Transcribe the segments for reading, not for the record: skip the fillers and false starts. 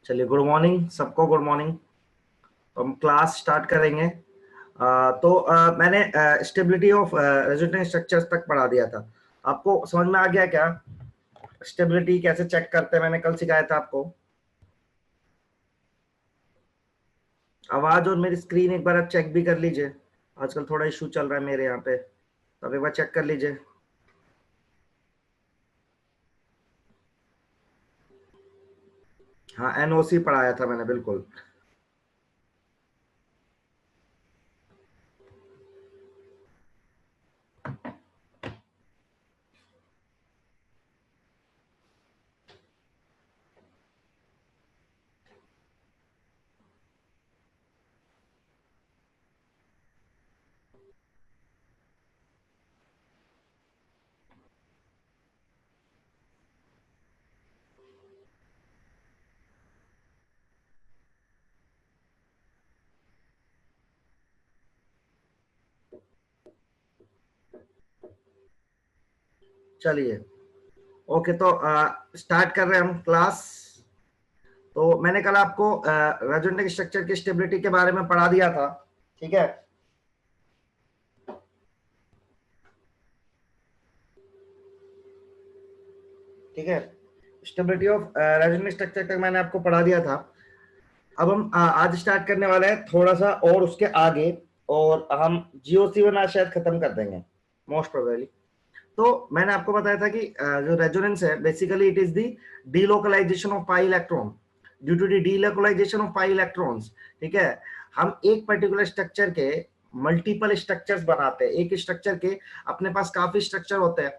चलिए, good morning सबको, good morning. तो हम क्लास स्टार्ट करेंगे। मैंने स्टेबिलिटी ऑफ रेजोनेंस स्ट्रक्चर्स तक पढ़ा दिया था। आपको समझ में आ गया क्या? स्टेबिलिटी कैसे चेक करते हैं, मैंने कल सिखाया था आपको। आवाज और मेरी स्क्रीन एक बार आप चेक भी कर लीजिए। आजकल थोड़ा इशू चल रहा है मेरे यहाँ पे, तो आप एक बार चेक कर लीजिए। हाँ, एनओसी पढ़ाया था मैंने, बिल्कुल। चलिए, ओके, तो स्टार्ट कर रहे हैं हम क्लास। तो मैंने कल आपको रेजोनेंट स्ट्रक्चर की स्टेबिलिटी के बारे में पढ़ा दिया था, ठीक है। ठीक है, स्टेबिलिटी ऑफ रेजोनेंट स्ट्रक्चर तक मैंने आपको पढ़ा दिया था। अब हम आज स्टार्ट करने वाले हैं थोड़ा सा और उसके आगे, और हम GOC1 आज शायद खत्म कर देंगे, मोस्ट प्रोबेबली। तो मैंने आपको बताया था कि जो रेजोनेंस है, basically it is the delocalisation of pi electron due to the delocalisation of pi electrons. ठीक है, हम एक पर्टिकुलर स्ट्रक्चर के मल्टीपल स्ट्रक्चर्स बनाते हैं। एक स्ट्रक्चर के अपने पास काफी स्ट्रक्चर होते हैं,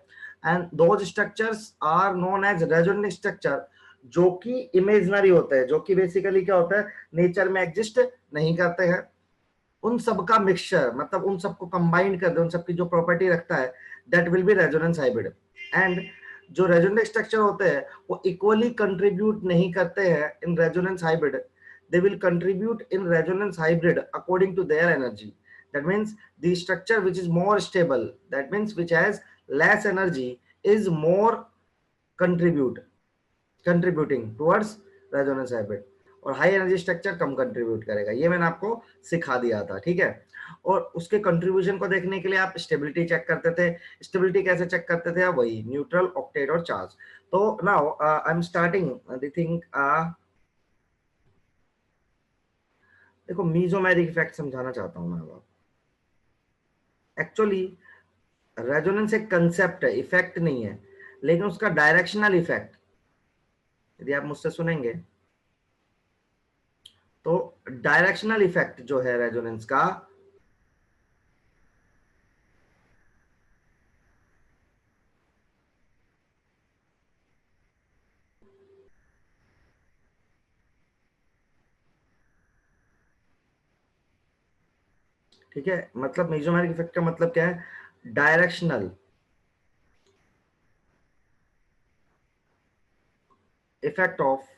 and those structures are known as resonant structure, जो कि इमेजिनरी होते हैं, जो कि बेसिकली क्या होता है, नेचर में एग्जिस्ट नहीं करते हैं। उन सब का मिक्सचर, मतलब उन सबको कंबाइंड कर दे, उन सबकी जो प्रॉपर्टी रखता है, that will be resonance hybrid. And जो रेजोनेंट स्ट्रक्चर होते हैं वो इक्वली कंट्रीब्यूट नहीं करते हैं in resonance hybrid. They will contribute in resonance hybrid according to their energy. that means the structure which is more stable, that means which has less energy, is more contributing towards resonance hybrid, और high energy structure कम contribute करेगा। ये मैंने आपको सिखा दिया था, ठीक है। और उसके कंट्रीब्यूशन को देखने के लिए आप स्टेबिलिटी चेक करते थे। स्टेबिलिटी कैसे चेक करते थे? वही न्यूट्रल, ऑक्टेट और चार्ज। तो now I am starting the thing. देखो, मीजोमेरिक इफेक्ट समझाना चाहता हूं मैं अब। एक्चुअली रेजोनेंस एक कंसेप्ट है, इफेक्ट नहीं है, लेकिन उसका डायरेक्शनल इफेक्ट यदि आप मुझसे सुनेंगे तो डायरेक्शनल इफेक्ट जो है रेजोनेंस का, ठीक है, मतलब मेसोमेरिक इफेक्ट का मतलब क्या है? Directional effect of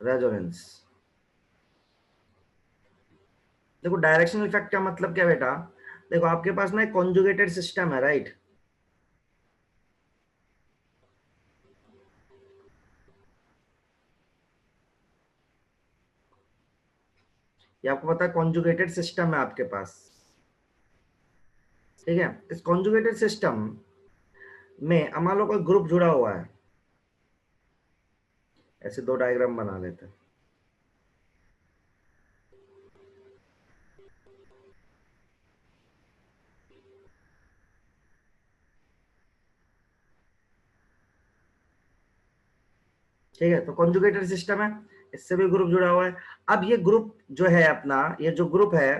resonance. देखो, डायरेक्शनल इफेक्ट का मतलब क्या बेटा? देखो, आपके पास ना एक कॉन्जुगेटेड सिस्टम है, राइट? ये आपको पता है, कॉन्जुगेटेड सिस्टम है आपके पास, ठीक है। इस कॉन्जुगेटेड सिस्टम में मान लो कोई ग्रुप जुड़ा हुआ है, ऐसे दो डायग्राम बना लेते हैं। ठीक है, तो कॉन्जुगेटेड सिस्टम है, इससे भी ग्रुप जुड़ा हुआ है। अब ये ग्रुप जो है अपना, ये जो ग्रुप है,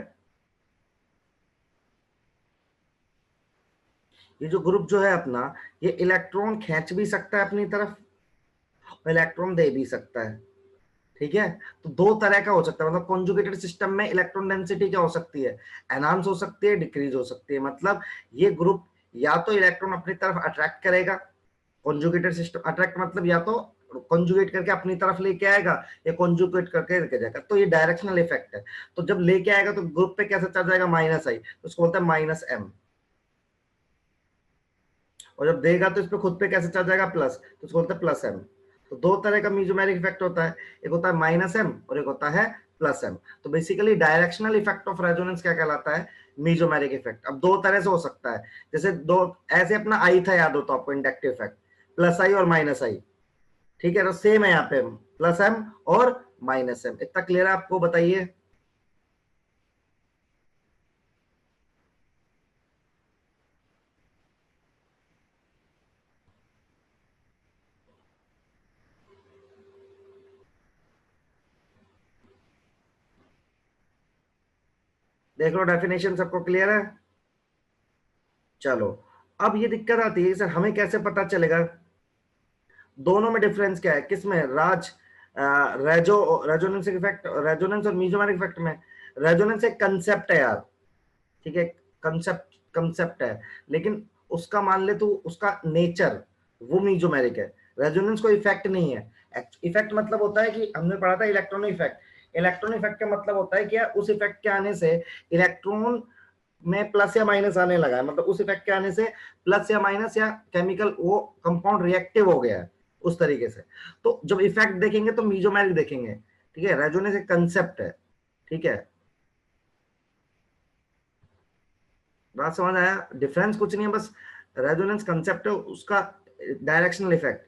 ये जो ग्रुप जो है अपना, ये इलेक्ट्रॉन खींच भी सकता है अपनी तरफ, इलेक्ट्रॉन दे भी सकता है, ठीक है। तो दो तरह का हो सकता है, मतलब कॉन्जुगेटेड सिस्टम में इलेक्ट्रॉन डेंसिटी क्या हो सकती है? एनहांस हो सकती है, डिक्रीज हो सकती है। मतलब ये ग्रुप या तो इलेक्ट्रॉन अपनी तरफ अट्रैक्ट करेगा, कॉन्जुगेटेड सिस्टम अट्रैक्ट मतलब या तो कॉन्जुगेट करके अपनी तरफ लेके आएगा, या कॉन्जुगेट करके लेके जाएगा। तो ये डायरेक्शनल इफेक्ट है। तो जब लेके आएगा तो ग्रुप पे कैसे चल जाएगा? माइनस आई, तो उसको बोलते हैं माइनस एम। और जब देगा तो इस पे खुद पे कैसे चल जाएगा प्लस, तो उसको बोलते हैं प्लस एम। तो दो तरह का मीजोमेरिक इफेक्ट होता है, एक होता है माइनस एम और एक होता है प्लस एम। तो basically directional effect of resonance क्या कहलाता है, मीजोमेरिक इफेक्ट। अब दो तरह से हो सकता है, जैसे दो ऐसे अपना आई था, याद हो तो आपको इंडक्टिव इफेक्ट, प्लस आई और माइनस आई, ठीक है, तो सेम है यहाँ पे प्लस एम और माइनस एम। इतना क्लियर है आपको, बताइए। देख लो डेफिनेशन सबको क्लियर है। चलो, अब ये दिक्कत आती है सर, हमें कैसे पता चलेगा दोनों में डिफरेंस क्या है, किसमें राज, रेजोनेंस इफेक्ट, रेजोनेंस और मीजोमेरिक इफेक्ट में। रेजोनेंस एक कंसेप्ट है यार, ठीक है, कंसेप्ट कंसेप्ट है, लेकिन उसका मान ले तो उसका नेचर वो मीजोमेरिक है। रेजोनेंस कोई इफेक्ट नहीं है। इफेक्ट मतलब होता है कि हमने पढ़ा था इलेक्ट्रॉन इफेक्ट। इलेक्ट्रॉन इफेक्ट का मतलब होता है कि यार उस इफेक्ट के आने से इलेक्ट्रॉन में प्लस या माइनस आने लगा है, मतलब उस इफेक्ट के आने से प्लस या माइनस या केमिकल वो कंपाउंड रिएक्टिव हो गया है उस तरीके से। तो जब इफेक्ट देखेंगे तो मीजोमेरिक देखेंगे, ठीक है। रेजोनेंस एक कंसेप्ट है, ठीक है, बात समझ आया। डिफरेंस कुछ नहीं है, बस रेजोनेंस कंसेप्ट है, उसका डायरेक्शनल इफेक्ट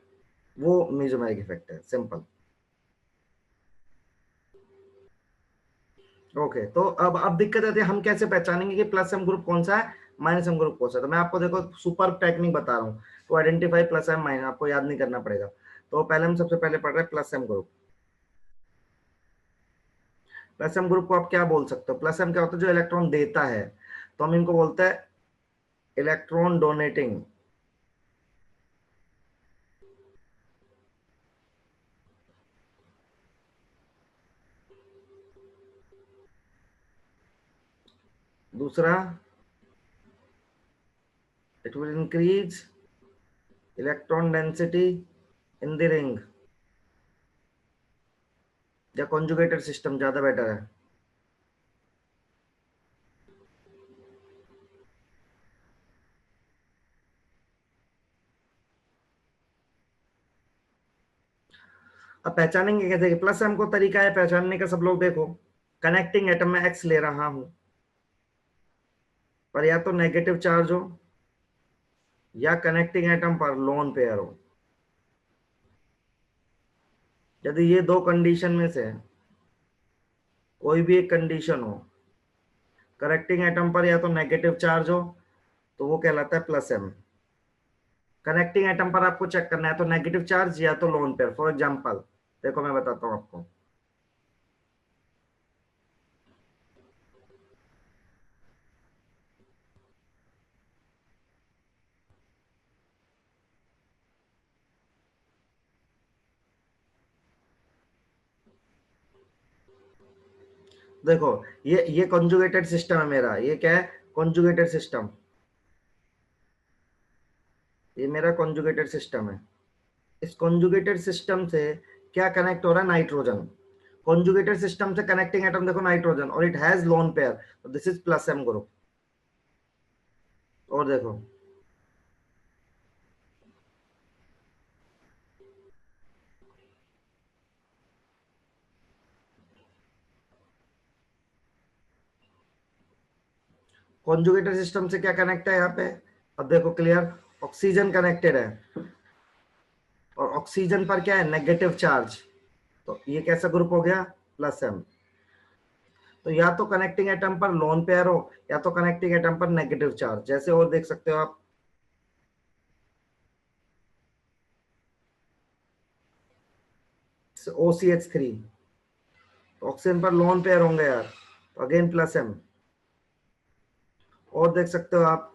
वो मेसोमेरिक इफेक्ट है, सिंपल। ओके, तो अब दिक्कत आती है, हम कैसे पहचानेंगे कि प्लस एम ग्रुप कौन सा है, माइनस एम ग्रुप कौन सा है। तो मैं आपको देखो सुपर टेक्निक बता रहा हूँ तो आइडेंटिफाई प्लस एम माइनस, आपको याद नहीं करना पड़ेगा। तो पहले हम सबसे पहले पढ़ रहे हैं plus M group. Plus M group को आप क्या बोल सकते हो, प्लस एम क्या होता है, जो इलेक्ट्रॉन देता है, तो हम इनको बोलते हैं इलेक्ट्रॉन डोनेटिंग। दूसरा, it will increase electron density in the ring, या conjugated system ज्यादा बेटर है। अब पहचानेंगे कैसे कि प्लस एम को तरीका है पहचानने का, सब लोग देखो, कनेक्टिंग एटम में एक्स ले रहा हूं, पर या तो नेगेटिव चार्ज हो या कनेक्टिंग एटम पर लोन पेयर हो। यदि ये दो कंडीशन में से कोई भी एक कंडीशन हो, कनेक्टिंग एटम पर या तो नेगेटिव चार्ज हो, तो वो कहलाता है प्लस एम। कनेक्टिंग एटम पर आपको चेक करना है तो नेगेटिव चार्ज या तो लोन पेयर। फॉर एग्जांपल देखो, मैं बताता हूं आपको। देखो, ये कॉन्जुगेटेड सिस्टम है मेरा, ये क्या है, कॉन्जुगेटेड सिस्टम, ये मेरा कॉन्जुगेटेड सिस्टम है। इस कॉन्जुगेटेड सिस्टम से क्या कनेक्ट हो रहा है, नाइट्रोजन। कॉन्जुगेटेड सिस्टम से कनेक्टिंग एटम देखो नाइट्रोजन, और इट हैज लोन पेयर, तो this is plus M group. और देखो, कॉन्जुगेटेड सिस्टम से क्या कनेक्ट है यहाँ पे, अब देखो क्लियर, ऑक्सीजन कनेक्टेड है, और ऑक्सीजन पर क्या है, नेगेटिव चार्ज, तो ये कैसा ग्रुप हो गया, प्लस एम। तो या तो कनेक्टिंग एटम पर लोन पेयर हो या तो कनेक्टिंग एटम पर नेगेटिव चार्ज, जैसे और देख सकते हो आप, OCH3, तो ऑक्सीजन पर लोन पेयर होंगे यार, तो अगेन प्लस एम। और देख सकते हो आप,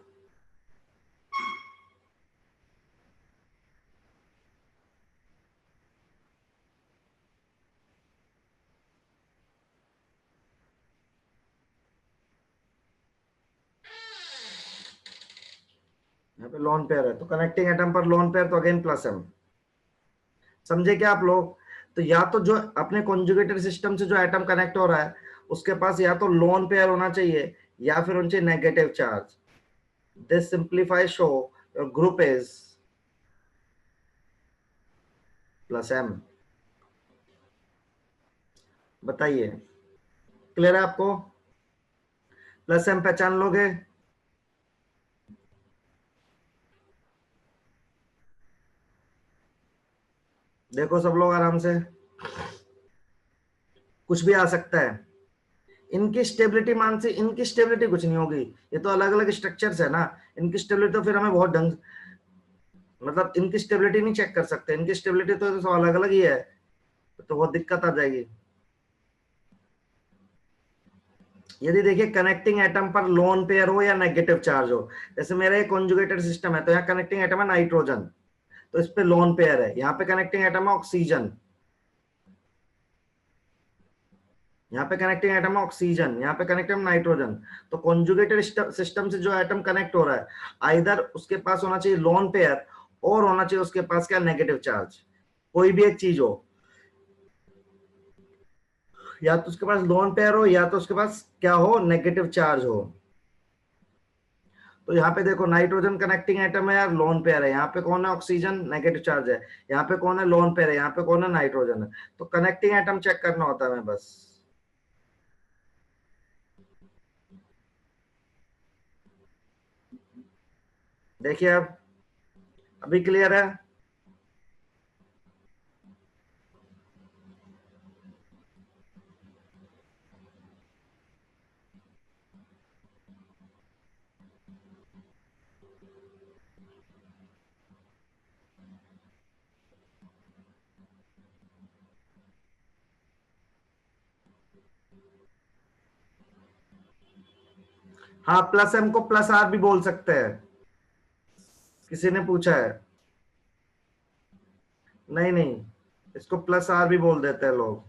यहाँ पे लोन पेयर है तो कनेक्टिंग एटम पर लोन पेयर, तो अगेन प्लस एम। समझे क्या आप लोग। तो या तो जो अपने कॉन्जुगेटेड सिस्टम से जो एटम कनेक्ट हो रहा है उसके पास या तो लोन पेयर होना चाहिए या फिर उनसे negative charge. This simplify show group is plus M. बताइए, क्लियर है आपको? प्लस एम पहचान लोगे? देखो सब लोग आराम से, कुछ भी आ सकता है। इनकी स्टेबिलिटी मान से, इनकी स्टेबिलिटी कुछ नहीं होगी, ये तो अलग अलग स्ट्रक्चर्स है ना। इनकी स्टेबिलिटी तो फिर हमें बहुत ढंग, मतलब इनकी स्टेबिलिटी नहीं चेक कर सकते, इनकी स्टेबिलिटी तो सब अलग अलग ही है, तो बहुत दिक्कत आ जाएगी। यदि देखिए कनेक्टिंग एटम पर लोन पेयर हो या नेगेटिव चार्ज हो, जैसे मेरा एक कॉन्जुगेटेड सिस्टम है, तो यहाँ कनेक्टिंग एटम है नाइट्रोजन, तो इस पे लोन पेयर है। यहाँ पे कनेक्टिंग एटम है ऑक्सीजन, यहाँ पे कनेक्टिंग एटम है ऑक्सीजन, यहाँ पे कनेक्टिंग नाइट्रोजन। तो कॉन्जुगेटेड सिस्टम से जो एटम कनेक्ट हो रहा है, आइदर उसके पास होना चाहिए लोन पेयर, और होना चाहिए उसके पास क्या, नेगेटिव चार्ज। कोई भी एक चीज हो, या तो उसके पास लोन पेयर हो, या तो उसके पास क्या हो, नेगेटिव चार्ज हो। तो यहाँ पे देखो नाइट्रोजन कनेक्टिंग एटम है यार, लोन पेयर है। यहाँ पे कौन है, ऑक्सीजन, नेगेटिव चार्ज है। यहाँ पे कौन है, लोन पेयर है। यहाँ पे कौन है, नाइट्रोजन है। तो कनेक्टिंग एटम चेक करना होता है हमें बस। देखिए अब, अभी क्लियर है? हाँ, प्लस एम को प्लस आर भी बोल सकते हैं, किसी ने पूछा है। नहीं नहीं, इसको प्लस आर भी बोल देते हैं लोग।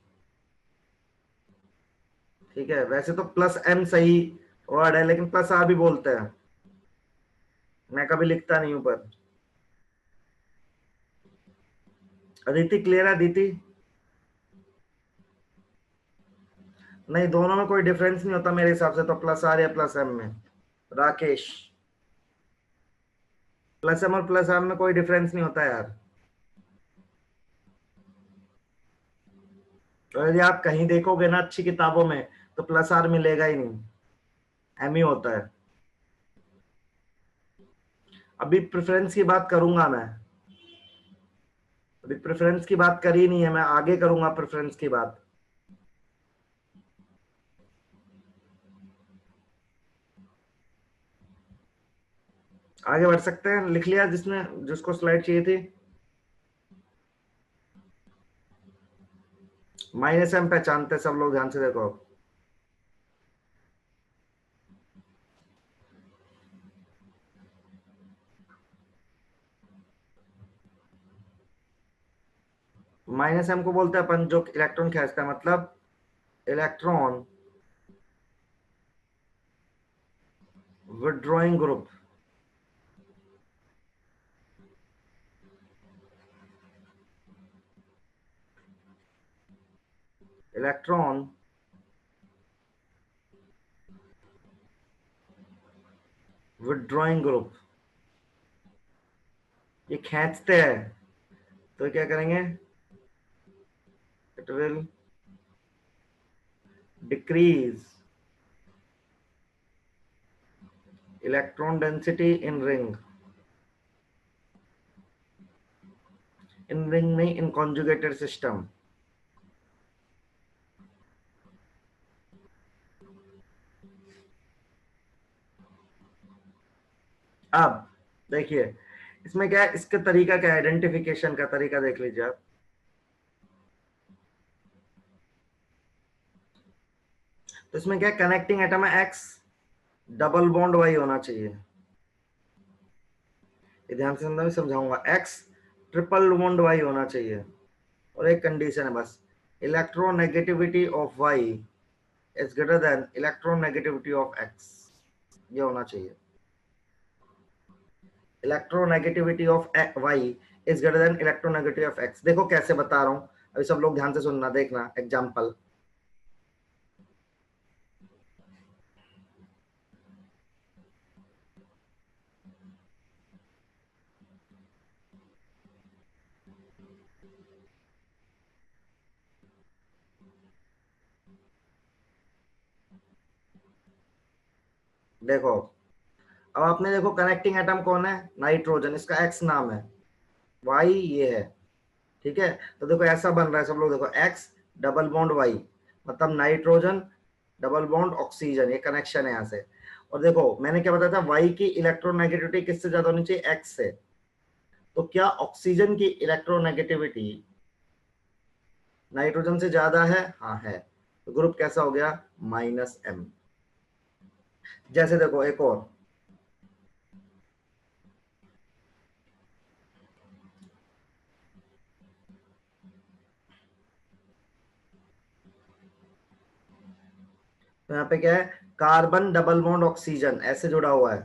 ठीक है, वैसे तो प्लस एम सही वर्ड है, लेकिन प्लस आर भी बोलते हैं। मैं कभी लिखता नहीं हूं पर। अदिति क्लियर है? अदिति, नहीं, दोनों में कोई डिफरेंस नहीं होता मेरे हिसाब से तो, प्लस आर या प्लस एम में। राकेश, प्लस एम और प्लस आर में कोई डिफरेंस नहीं होता यार। तो यदि आप कहीं देखोगे ना अच्छी किताबों में, तो प्लस आर मिलेगा ही नहीं, एम ही होता है। अभी प्रेफरेंस की बात करूंगा मैं, अभी प्रेफरेंस की बात करी नहीं है, मैं आगे करूंगा प्रेफरेंस की बात। आगे बढ़ सकते हैं, लिख लिया जिसने, जिसको स्लाइड चाहिए थी? माइनस एम पहचानते सब लोग, ध्यान से देखो। माइनस एम को बोलते हैं अपन जो इलेक्ट्रॉन खींचता है, मतलब electron withdrawing group. Electron withdrawing group, ये खींचते हैं, तो क्या करेंगे, it will decrease electron density in ring, in ring नहीं, इन कॉन्जुगेटेड सिस्टम। अब देखिए इसमें क्या है, इसका तरीका क्या है, आइडेंटिफिकेशन का तरीका देख लीजिए आप। तो इसमें क्या है, कनेक्टिंग एटम है एक्स, डबल बॉन्ड वाई होना चाहिए। ये ध्यान से मैं समझाऊंगा, एक्स ट्रिपल बॉन्ड वाई होना चाहिए। और एक कंडीशन है बस, electronegativity of Y is greater than electronegativity of X, ये होना चाहिए। Electronegativity of Y is greater than electronegativity of X. देखो कैसे बता रहा हूं, अभी सब लोग ध्यान से सुनना, देखना एग्जांपल। देखो, अब आपने देखो कनेक्टिंग एटम कौन है, नाइट्रोजन, इसका एक्स नाम है, वाई ये है, ठीक है। तो देखो ऐसा बन रहा है सब लोग, देखो एक्स डबल बॉन्ड वाई, मतलब नाइट्रोजन डबल बॉन्ड ऑक्सीजन, ये कनेक्शन है यहाँ से। और देखो मैंने क्या बताया था, वाई की इलेक्ट्रोनेगेटिविटी किससे ज्यादा होनी चाहिए, एक्स से। तो क्या ऑक्सीजन की इलेक्ट्रोनेगेटिविटी नाइट्रोजन से ज्यादा है, हाँ है। तो ग्रुप कैसा हो गया, -M। जैसे देखो एक और, तो यहाँ पे क्या है, कार्बन डबल बॉन्ड ऑक्सीजन ऐसे जुड़ा हुआ है,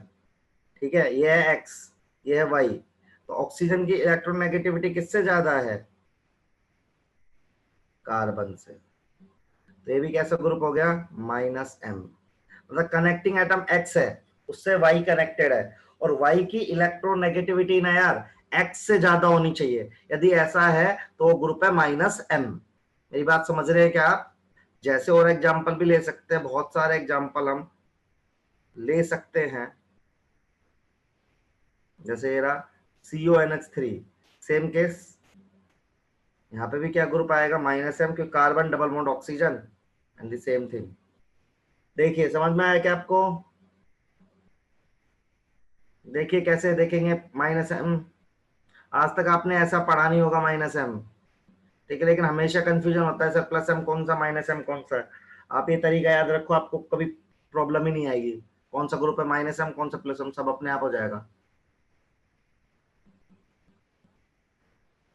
ठीक है, ये है एक्स, ये है वाई। तो ऑक्सीजन की इलेक्ट्रोनेगेटिविटी किससे ज्यादा है, कार्बन से। तो ये भी कैसा ग्रुप हो गया, -M। मतलब कनेक्टिंग एटम एक्स है, उससे वाई कनेक्टेड है, और वाई की इलेक्ट्रोनेगेटिविटी ना यार एक्स से ज्यादा होनी चाहिए। यदि ऐसा है तो ग्रुप है -M। मेरी बात समझ रहे हैं क्या आप? जैसे और एग्जांपल भी ले सकते हैं, बहुत सारे एग्जांपल हम ले सकते हैं। जैसे ये रहा CONH3, सेम केस, यहाँ पे भी क्या ग्रुप आएगा, -M, क्योंकि carbon double bond oxygen and the same thing. देखिए समझ में आया क्या आपको? देखिए कैसे देखेंगे -M, आज तक आपने ऐसा पढ़ा नहीं होगा -M, ठीक है, लेकिन हमेशा कंफ्यूजन होता है सर +M कौन सा, -M कौन सा है। आप ये तरीका याद रखो, आपको कभी प्रॉब्लम ही नहीं आएगी, कौन सा ग्रुप है -M कौन सा +M, सब अपने आप हो जाएगा।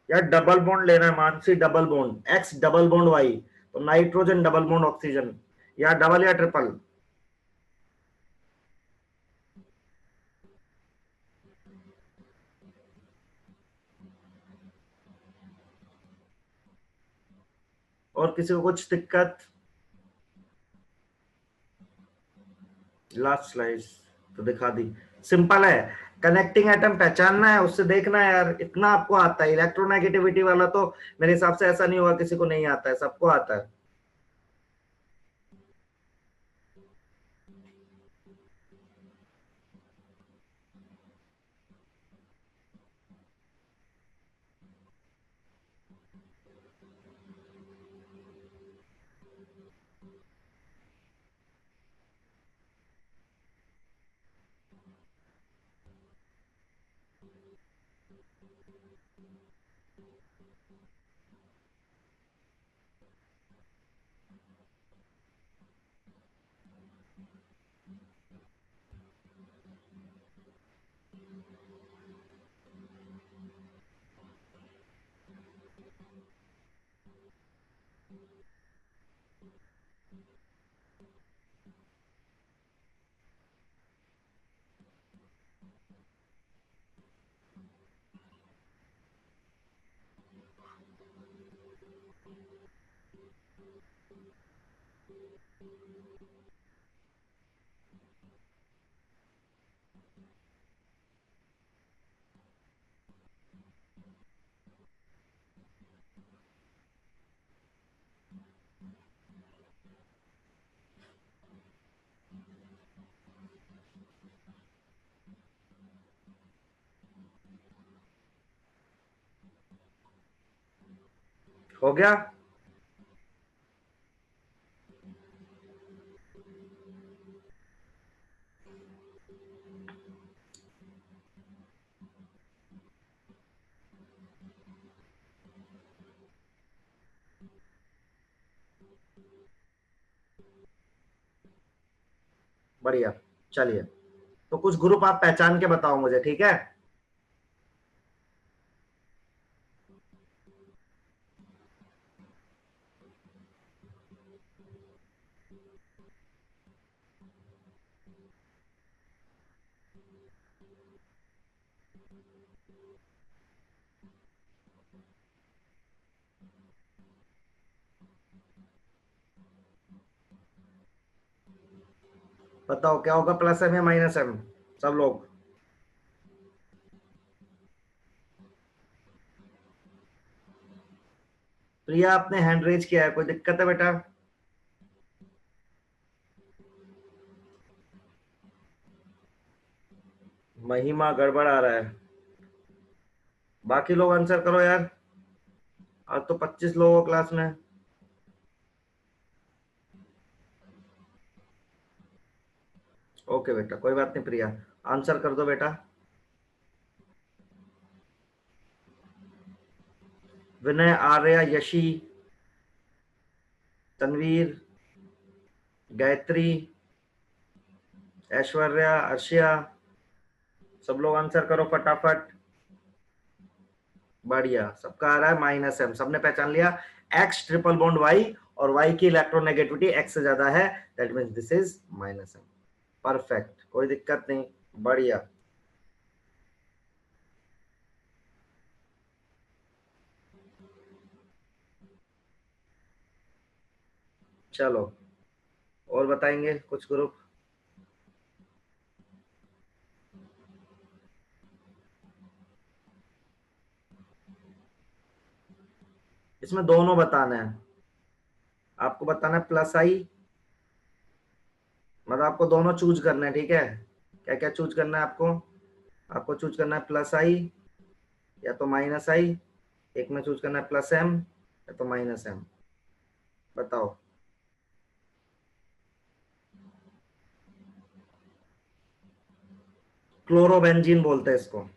यार डबल बॉन्ड लेना है, मानसी double bond, X double bond Y, तो नाइट्रोजन डबल बॉन्ड ऑक्सीजन, या डबल या ट्रिपल। और किसी को कुछ दिक्कत? लास्ट स्लाइड तो दिखा दी, सिंपल है। कनेक्टिंग एटम पहचानना है, उससे देखना है यार, इतना आपको आता है। इलेक्ट्रोनेगेटिविटी वाला तो मेरे हिसाब से ऐसा नहीं होगा किसी को नहीं आता है, सबको आता है। हो गया? बढ़िया, चलिए, तो कुछ ग्रुप आप पहचान के बताओ मुझे, ठीक है। बताओ क्या होगा, +M या -M, सब लोग। प्रिया आपने हैंड रेज किया है, कोई दिक्कत है बेटा? महिमा गड़बड़ आ रहा है। बाकी लोग आंसर करो यार, आज तो 25 लोग हो क्लास में। ओके बेटा, कोई बात नहीं प्रिया, आंसर कर दो बेटा। विनय, आर्या, यशी, तनवीर, गायत्री, ऐश्वर्या, अर्शिया, सब लोग आंसर करो फटाफट। बढ़िया, सबका आ रहा है -m, सबने पहचान लिया। x ट्रिपल बॉन्ड y और y की इलेक्ट्रोनेगेटिविटी x से ज्यादा है, that means this is -m। Perfect, कोई दिक्कत नहीं, बढ़िया। चलो और बताएंगे कुछ ग्रुप। इसमें दोनों बताना है, आपको बताना है प्लस आई, मतलब आपको दोनों चूज करना है, ठीक है। क्या क्या चूज करना है आपको? आपको चूज करना है प्लस आई या तो माइनस आई, एक में चूज करना है प्लस एम या तो माइनस एम। बताओ। क्लोरोबेंजीन बोलते हैं इसको।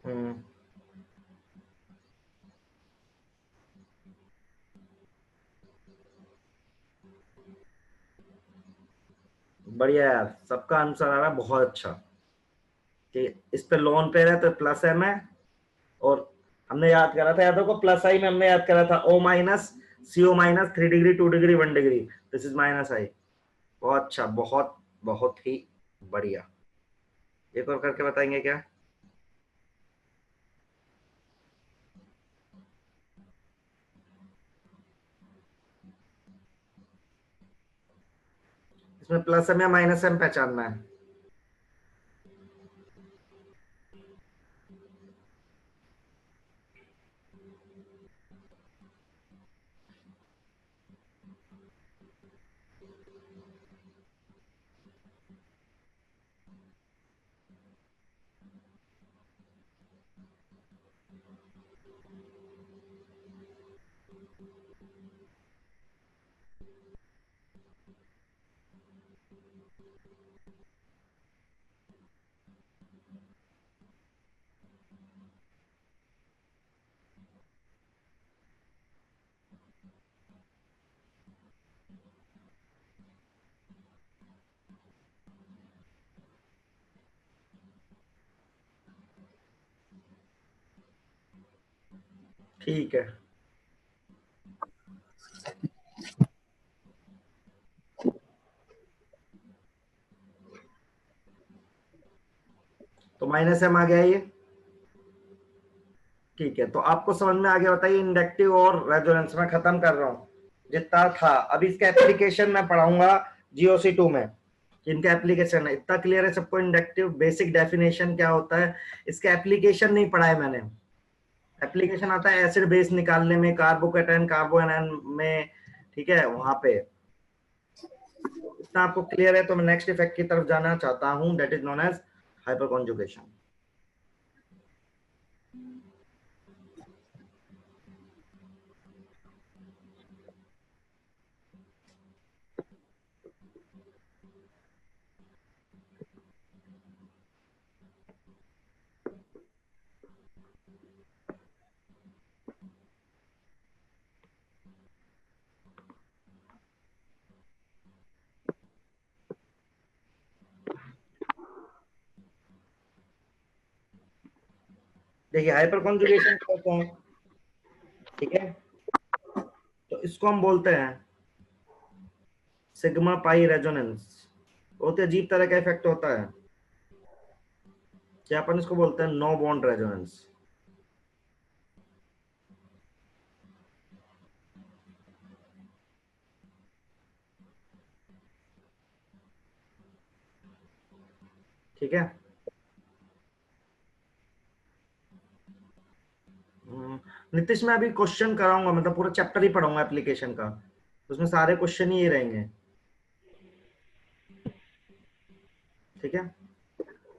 हम्म, बढ़िया यार, सबका आंसर आ रहा है, बहुत अच्छा। कि इस पे लोन पे है तो प्लस एम है, और हमने याद करा था, याद को प्लस आई में हमने याद करा था O minus, CO minus, 3 degree, 2 degree, 1 degree, this is minus I. बहुत अच्छा, बहुत बहुत ही बढ़िया। एक और करके बताएंगे क्या? इसमें प्लस एम या माइनस एम पहचानना है। ठीक है, तो माइनस एम आ गया ये। ठीक है, तो आपको समझ में आ गया, बताइए। इंडक्टिव और रेजोनेंस में खत्म कर रहा हूँ जितना था। अभी इसका एप्लीकेशन मैं पढ़ाऊंगा GOC2 में, इनका एप्लीकेशन है। इतना क्लियर है सबको? इंडक्टिव बेसिक डेफिनेशन क्या होता है, इसका एप्लीकेशन नहीं पढ़ा है मैंने। एप्लीकेशन आता है एसिड बेस निकालने में, कार्बोकेटायन कार्बोएनायन में, ठीक है, वहां पे। इतना आपको क्लियर है तो मैं नेक्स्ट इफेक्ट की तरफ जाना चाहता हूं, that is known as hyperconjugation. देखिए हाइपर कॉन्जुगेशन क्या होता है, ठीक है, तो इसको हम बोलते हैं सिग्मा पाई रेजोनेंस। बहुत ही अजीब तरह का इफेक्ट होता है, क्या अपन इसको बोलते हैं नो बॉन्ड रेजोनेंस। ठीक है। नीतीश मैं अभी क्वेश्चन कराऊंगा, मतलब पूरा चैप्टर ही पढ़ाऊंगा एप्लीकेशन का, उसमें सारे क्वेश्चन ही रहेंगे। ठीक है,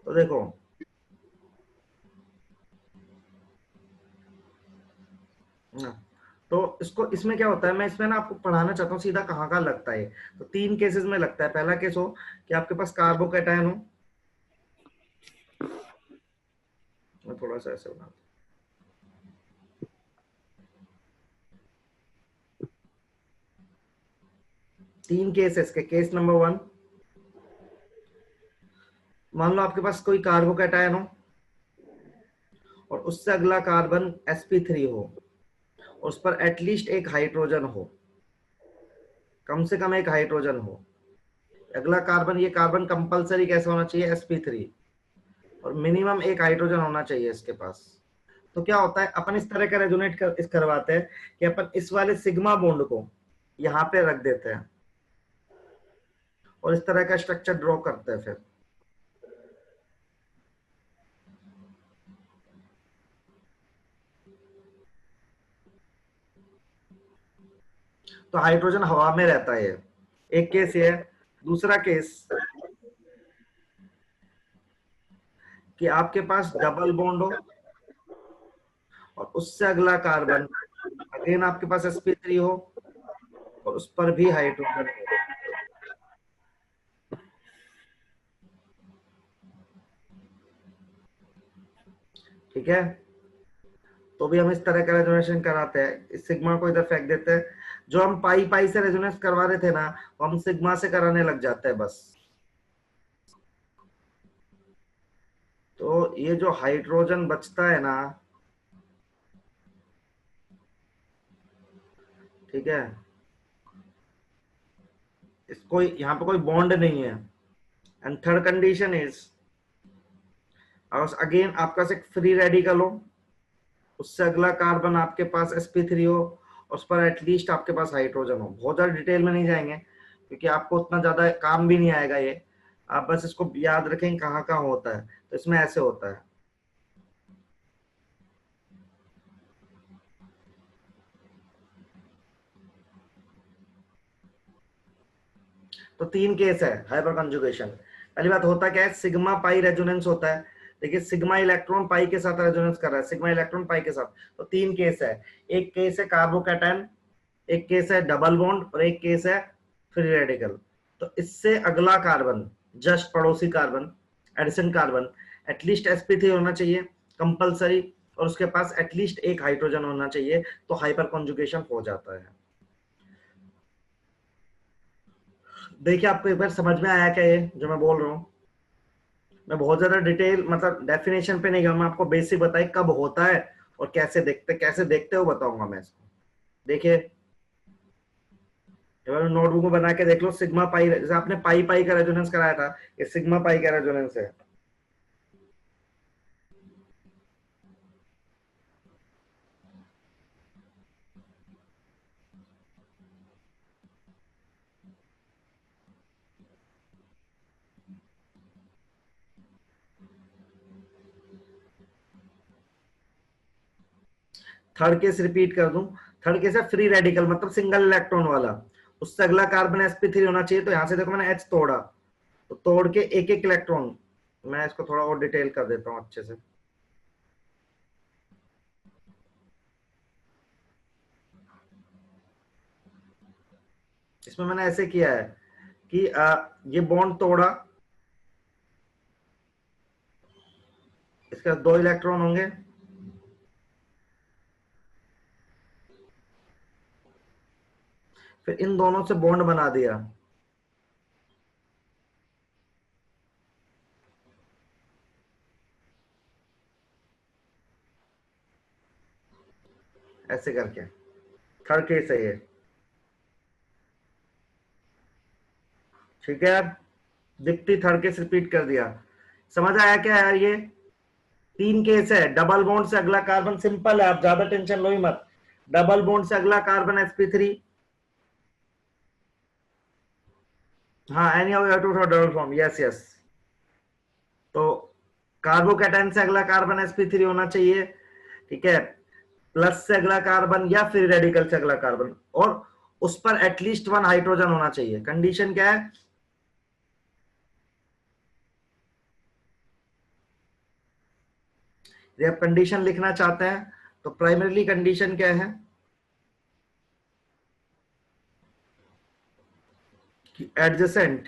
तो देखो ना, तो इसको इसमें क्या होता है, मैं इसमें ना आपको पढ़ाना चाहता हूँ सीधा कहाँ कहाँ लगता है। तो तीन केसेस में लगता है। पहला केस हो कि आपके पास कार्बोकैटायन हो, मैं थोड़ा सा ऐसे बना, तीन केस है इसके। केस नंबर वन, मान लो आपके पास कोई कार्बोकैटायन हो और उससे अगला कार्बन sp3 हो और उस पर एटलीस्ट एक हाइड्रोजन हो, कम से कम एक हाइड्रोजन हो। अगला कार्बन, ये कार्बन कंपलसरी कैसा होना चाहिए sp3, और मिनिमम एक हाइड्रोजन होना चाहिए इसके पास। तो क्या होता है, अपन इस तरह का रेजोनेट करवाते हैं कि अपन इस वाले सिग्मा बॉन्ड को यहाँ पे रख देते हैं और इस तरह का स्ट्रक्चर ड्रॉ करते हैं फिर। तो हाइड्रोजन हवा में रहता है, एक केस ये है। दूसरा केस कि आपके पास डबल बॉन्ड हो और उससे अगला कार्बन अगेन आपके पास sp3 हो और उस पर भी हाइड्रोजन हो। ठीक है, तो भी हम इस तरह का रेजोनेशन कराते हैं, इस सिग्मा को इधर फेंक देते हैं। जो हम पाई पाई से रेजोनेंस करवा रहे थे ना, वो हम सिग्मा से कराने लग जाते हैं बस। तो ये जो हाइड्रोजन बचता है ना, ठीक है, इसको यहाँ पे कोई बॉन्ड नहीं है। And third condition is, again आपका एक फ्री रेडिकल हो, उससे अगला कार्बन आपके पास sp3 हो और उस पर एटलीस्ट आपके पास हाइड्रोजन हो। बहुत ज्यादा डिटेल में नहीं जाएंगे क्योंकि आपको उतना ज्यादा काम भी नहीं आएगा ये, आप बस इसको याद रखें कहाँ कहाँ होता है। तो इसमें ऐसे होता है। तो तीन केस है हाइपर कंजुगेशन। पहली बात, होता क्या है, सिग्मा पाई रेजोनेंस होता है। देखिए सिग्मा इलेक्ट्रॉन पाई के साथ रेजोनेंस कर रहा है, सिग्मा इलेक्ट्रॉन पाई के साथ। तो तीन केस है, एक केस है कार्बोकैटायन, एक केस है डबल बॉन्ड और एक केस है फ्री रेडिकल। तो इससे अगला कार्बन, जस्ट पड़ोसी carbon, addition carbon, at least sp3 होना चाहिए कंपलसरी, और उसके पास एटलीस्ट एक हाइड्रोजन होना चाहिए। तो हाइपर कॉन्जुगेशन हो जाता है। देखिए आपको एक बार समझ में आया क्या ये जो मैं बोल रहा हूँ? मैं बहुत ज्यादा डिटेल मतलब डेफिनेशन पे नहीं गया, मैं आपको बेसिक बताई कब होता है और कैसे देखते हो बताऊंगा मैं इसको। देखिए नोटबुक में बना के देख लो, सिग्मा पाई, जैसे आपने पाई पाई का रेजोनेंस कराया था, ये सिग्मा पाई का रेजोनेंस है। थर्ड केस रिपीट कर दूं, थर्ड केस है फ्री रेडिकल, मतलब सिंगल इलेक्ट्रॉन वाला, उससे अगला कार्बन sp3 होना चाहिए। तो यहां से देखो मैंने H तोड़ा, तो तोड़ के एक एक इलेक्ट्रॉन, मैं इसको थोड़ा और डिटेल कर देता हूँ अच्छे से। इसमें मैंने ऐसे किया है कि ये बॉन्ड तोड़ा, इसके बाद दो इलेक्ट्रॉन होंगे, फिर इन दोनों से बॉन्ड बना दिया, ऐसे करके। थर्ड केस है ये। ठीक है, दिखती थर्ड केस रिपीट कर दिया। समझ आया क्या यार? ये 3 केस है। डबल बॉन्ड से अगला कार्बन, सिंपल है, आप ज्यादा टेंशन लो ही मत। डबल बॉन्ड से अगला कार्बन sp3, हाँ anyhow you have to double form, yes yes. तो कार्बोकैटायन से अगला कार्बन sp3 होना चाहिए, ठीक है, प्लस से अगला कार्बन या फिर रेडिकल से अगला कार्बन, और उस पर एटलीस्ट 1 हाइड्रोजन होना चाहिए। कंडीशन क्या है? यदि आप कंडीशन लिखना चाहते हैं तो प्राइमरीली कंडीशन क्या है कि adjacent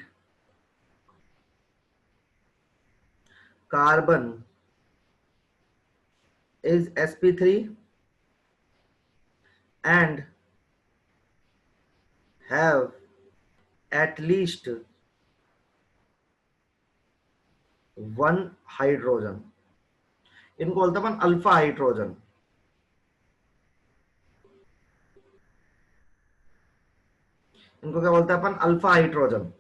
carbon is sp3 and have at least 1 hydrogen. इनको बोलते हैं अपन अल्फा हाइड्रोजन। इनको क्या बोलते हैं अपन? अल्फा हाइड्रोजन,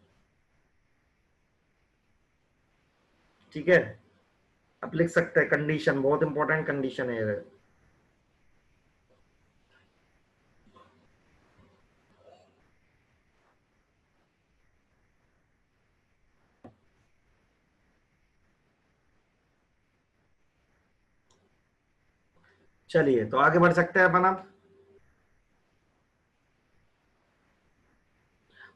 ठीक है। आप लिख सकते हैं कंडीशन, बहुत इंपॉर्टेंट कंडीशन है ये। चलिए तो आगे बढ़ सकते हैं अपन अब।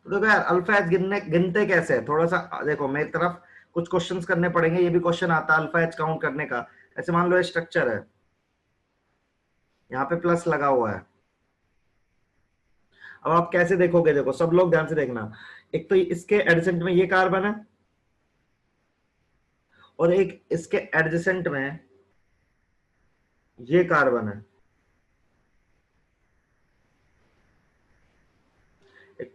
तो देखो यार, अल्फा एच गिनने गिनते कैसे है, थोड़ा सा देखो मेरी तरफ, कुछ क्वेश्चंस करने पड़ेंगे। ये भी क्वेश्चन आता है अल्फा एच काउंट करने का। ऐसे मान लो ये स्ट्रक्चर है, यहाँ पे प्लस लगा हुआ है। अब आप कैसे देखोगे? देखो सब लोग ध्यान से देखना। एक तो इसके एडजेसेंट में ये कार्बन है, और एक इसके एडजेसेंट में ये कार्बन है। एक,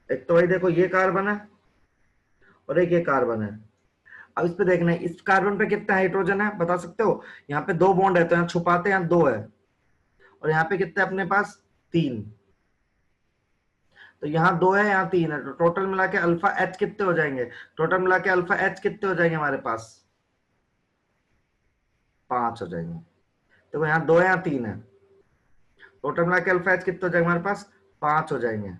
एक तो भाई देखो ये कार्बन है, और एक ये कार्बन है। अब इस पे देखना है, इस कार्बन पे कितना हाइड्रोजन है बता सकते हो? यहाँ पे 2 बॉन्ड है तो यहाँ छुपाते हैं, यहाँ 2 है, और यहाँ पे कितना है अपने पास? 3। तो यहाँ 2 है, यहाँ 3 है, तो टोटल मिला के अल्फा एच कितने हो जाएंगे? टोटल मिला के अल्फा एच कितने हो जाएंगे हमारे पास? 5 हो जाएंगे। तो यहाँ 2 है, यहाँ 3 है, टोटल मिला के अल्फा एच कितने हो जाएंगे हमारे पास? 5 हो जाएंगे।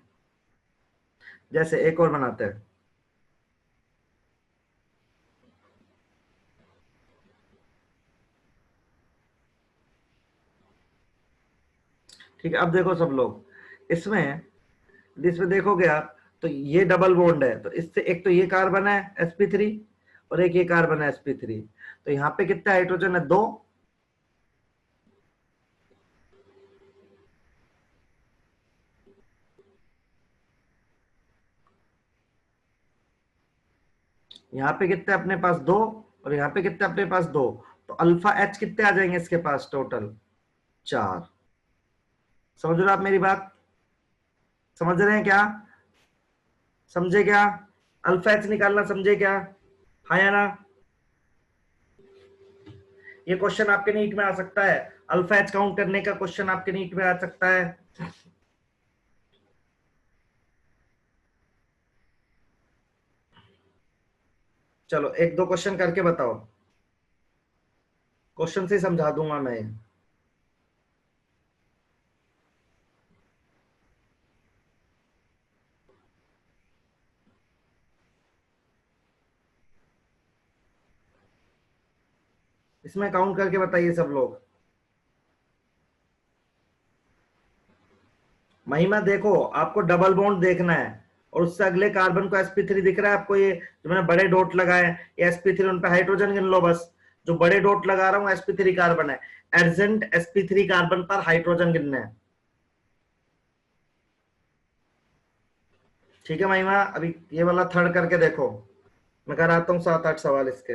जैसे एक और बनाते हैं, ठीक है। अब देखो सब लोग, इसमें देखोगे आप, तो ये डबल बॉन्ड है, तो इससे एक तो ये कार्बन है sp3, और एक ये कार्बन है sp3। तो यहाँ पे कितना हाइड्रोजन है? 2। यहाँ पे कितने अपने पास? 2। और यहाँ पे कितने अपने पास? 2। तो अल्फा एच कितने आ जाएंगे इसके पास टोटल? 4। समझ रहे हो आप मेरी बात? समझ रहे हैं क्या? समझे क्या? अल्फा एच निकालना समझे क्या? हाँ या ना? ये क्वेश्चन आपके नीट में आ सकता है, अल्फा एच काउंट करने का क्वेश्चन आपके नीट में आ सकता है। चलो एक दो क्वेश्चन करके बताओ, क्वेश्चन से समझा दूंगा मैं। इसमें काउंट करके बताइए सब लोग। महिमा देखो, आपको डबल बॉन्ड देखना है, और उससे अगले कार्बन को sp3 दिख रहा है आपको? ये जो मैंने बड़े डॉट लगाए हैं ये sp3, उन पे हाइड्रोजन गिन लो बस। जो बड़े डॉट लगा रहा हूँ sp3 कार्बन है, एडजेंट sp3 कार्बन पर हाइड्रोजन गिनना है, ठीक है महिमा? अभी ये वाला थर्ड करके देखो, मैं कराता हूँ 7-8 सवाल इसके।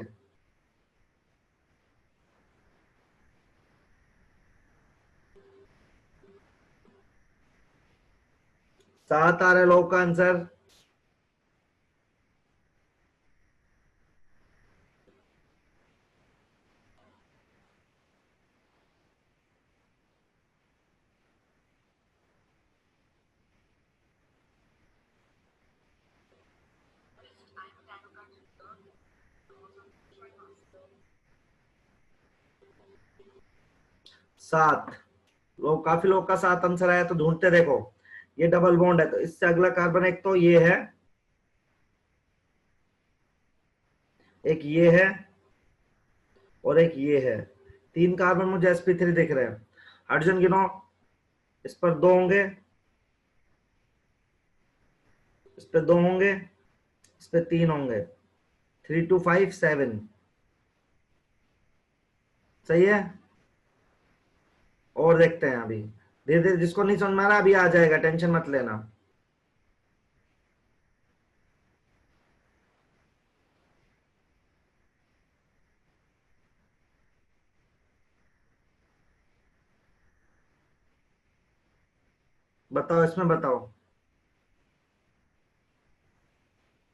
7 आ रहे लोग का आंसर? सात। लोग, काफी लोग का सात आंसर आया, तो ढूंढते देखो। ये डबल बॉन्ड है, तो इससे अगला कार्बन एक तो ये है, एक ये है, और एक ये है। तीन कार्बन मुझे sp3 दिख रहे हैं। हाइड्रोजन गिनो, इस पर दो होंगे, इस पे दो होंगे, इस पे तीन होंगे। 3 2 5 7। सही है। और देखते हैं अभी, धीरे धीरे, जिसको नहीं समझ में आ रहा अभी आ जाएगा, टेंशन मत लेना। बताओ, इसमें बताओ,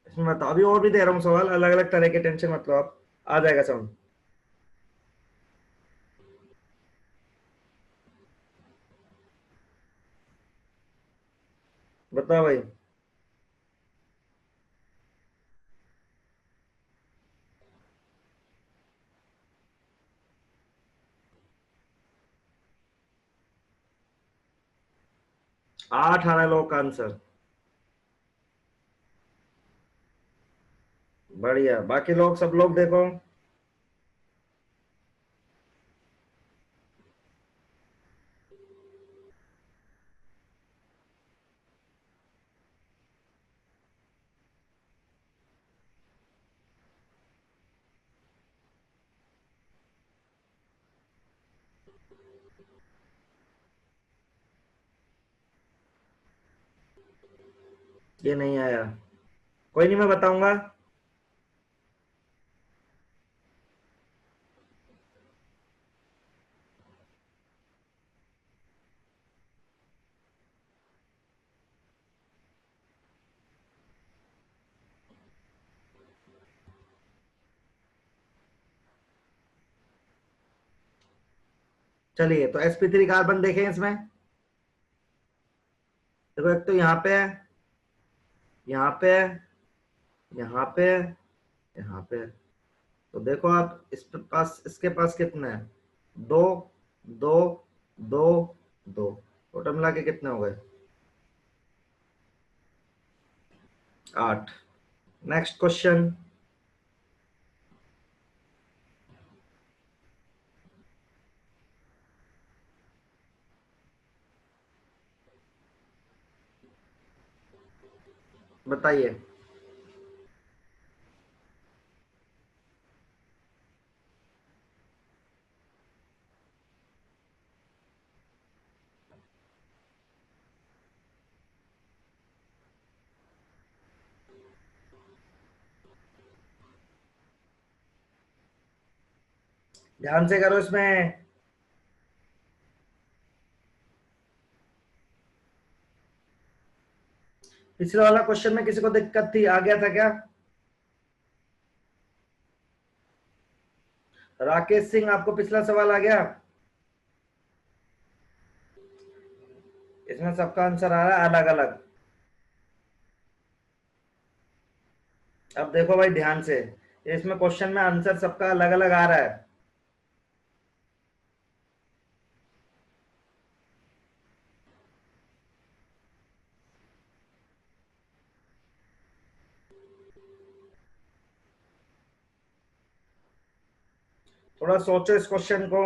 इसमें बताओ। अभी और भी दे रहा हूँ सवाल अलग अलग तरह के, टेंशन मत लो आप, आ जाएगा समझ। बताओ भाई। 8 आ रहा है लोग का आंसर। बढ़िया, बाकी लोग, सब लोग देखो। ये नहीं आया, कोई नहीं, मैं बताऊंगा। चलिए, तो sp3 कार्बन देखें इसमें। देखो, एक तो यहाँ पे है, यहाँ पे है, यहाँ पे है, यहाँ पे है। तो देखो आप, इस पे पास, इसके पास कितने हैं? दो, दो, दो, दो। टोटल मिला के कितने हो गए? 8। Next question. बताइए। ध्यान से करो इसमें। पिछले वाला क्वेश्चन में किसी को दिक्कत थी, आ गया था क्या? राकेश सिंह, आपको पिछला सवाल आ गया? इसमें सबका आंसर आ रहा है अलग अलग। अब देखो भाई ध्यान से, इसमें क्वेश्चन में आंसर सबका अलग अलग आ रहा है। थोड़ा सोचो इस क्वेश्चन को।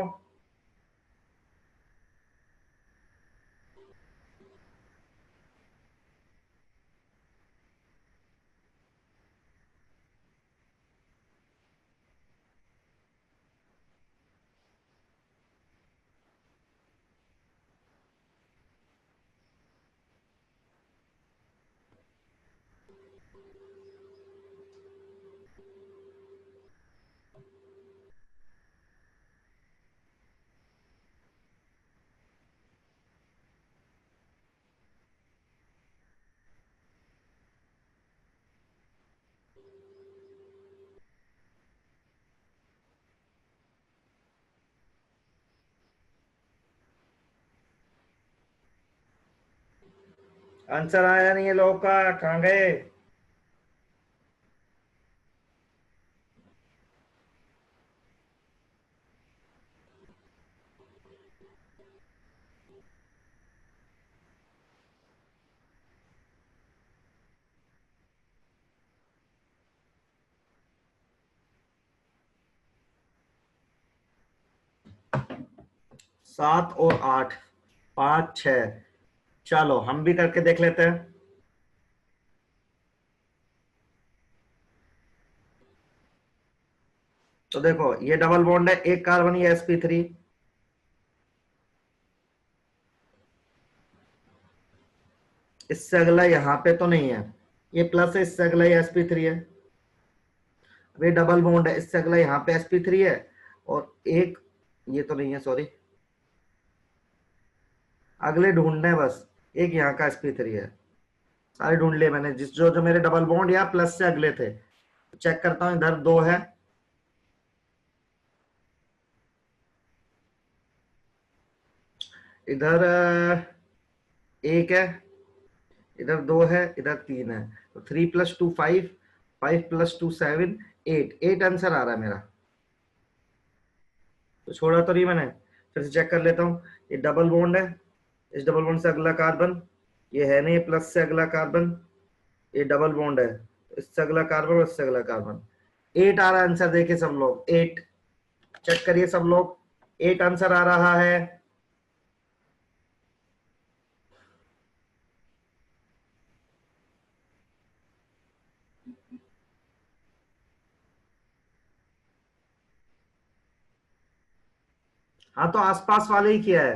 आंसर आया नहीं है लोगों का, कहाँ गए? 7 और 8, 5 6। चलो हम भी करके देख लेते हैं। तो देखो ये डबल बॉन्ड है, एक कार्बन ये sp3, इससे अगला यहाँ पे तो नहीं है, ये प्लस है, इससे अगला ये sp3 है। अब ये डबल बॉन्ड है, इससे अगला यहाँ पे sp3 है, और एक ये तो नहीं है, सॉरी, अगले ढूंढने हैं बस। एक यहाँ का sp3 है, सारे ढूंढ लिए मैंने, जिस जो जो मेरे डबल बॉन्ड या प्लस से अगले थे। चेक करता हूँ, इधर 2 है, इधर 1 है, इधर 2 है, इधर 3 है। तो 3 + 2 5, 5 + 2 7, 8, 8 आंसर आ रहा है मेरा। तो छोड़ा तो नहीं मैंने, फिर से चेक कर लेता हूँ। ये डबल बॉन्ड है, इस डबल बॉन्ड से अगला कार्बन ये है नहीं, प्लस से अगला कार्बन, ये डबल बॉन्ड है, इससे अगला कार्बन, इससे अगला कार्बन। 8 आ रहा है आंसर, देखिए सब लोग 8, चेक करिए सब लोग, 8 आंसर आ रहा है। हाँ तो आसपास वाले ही किया है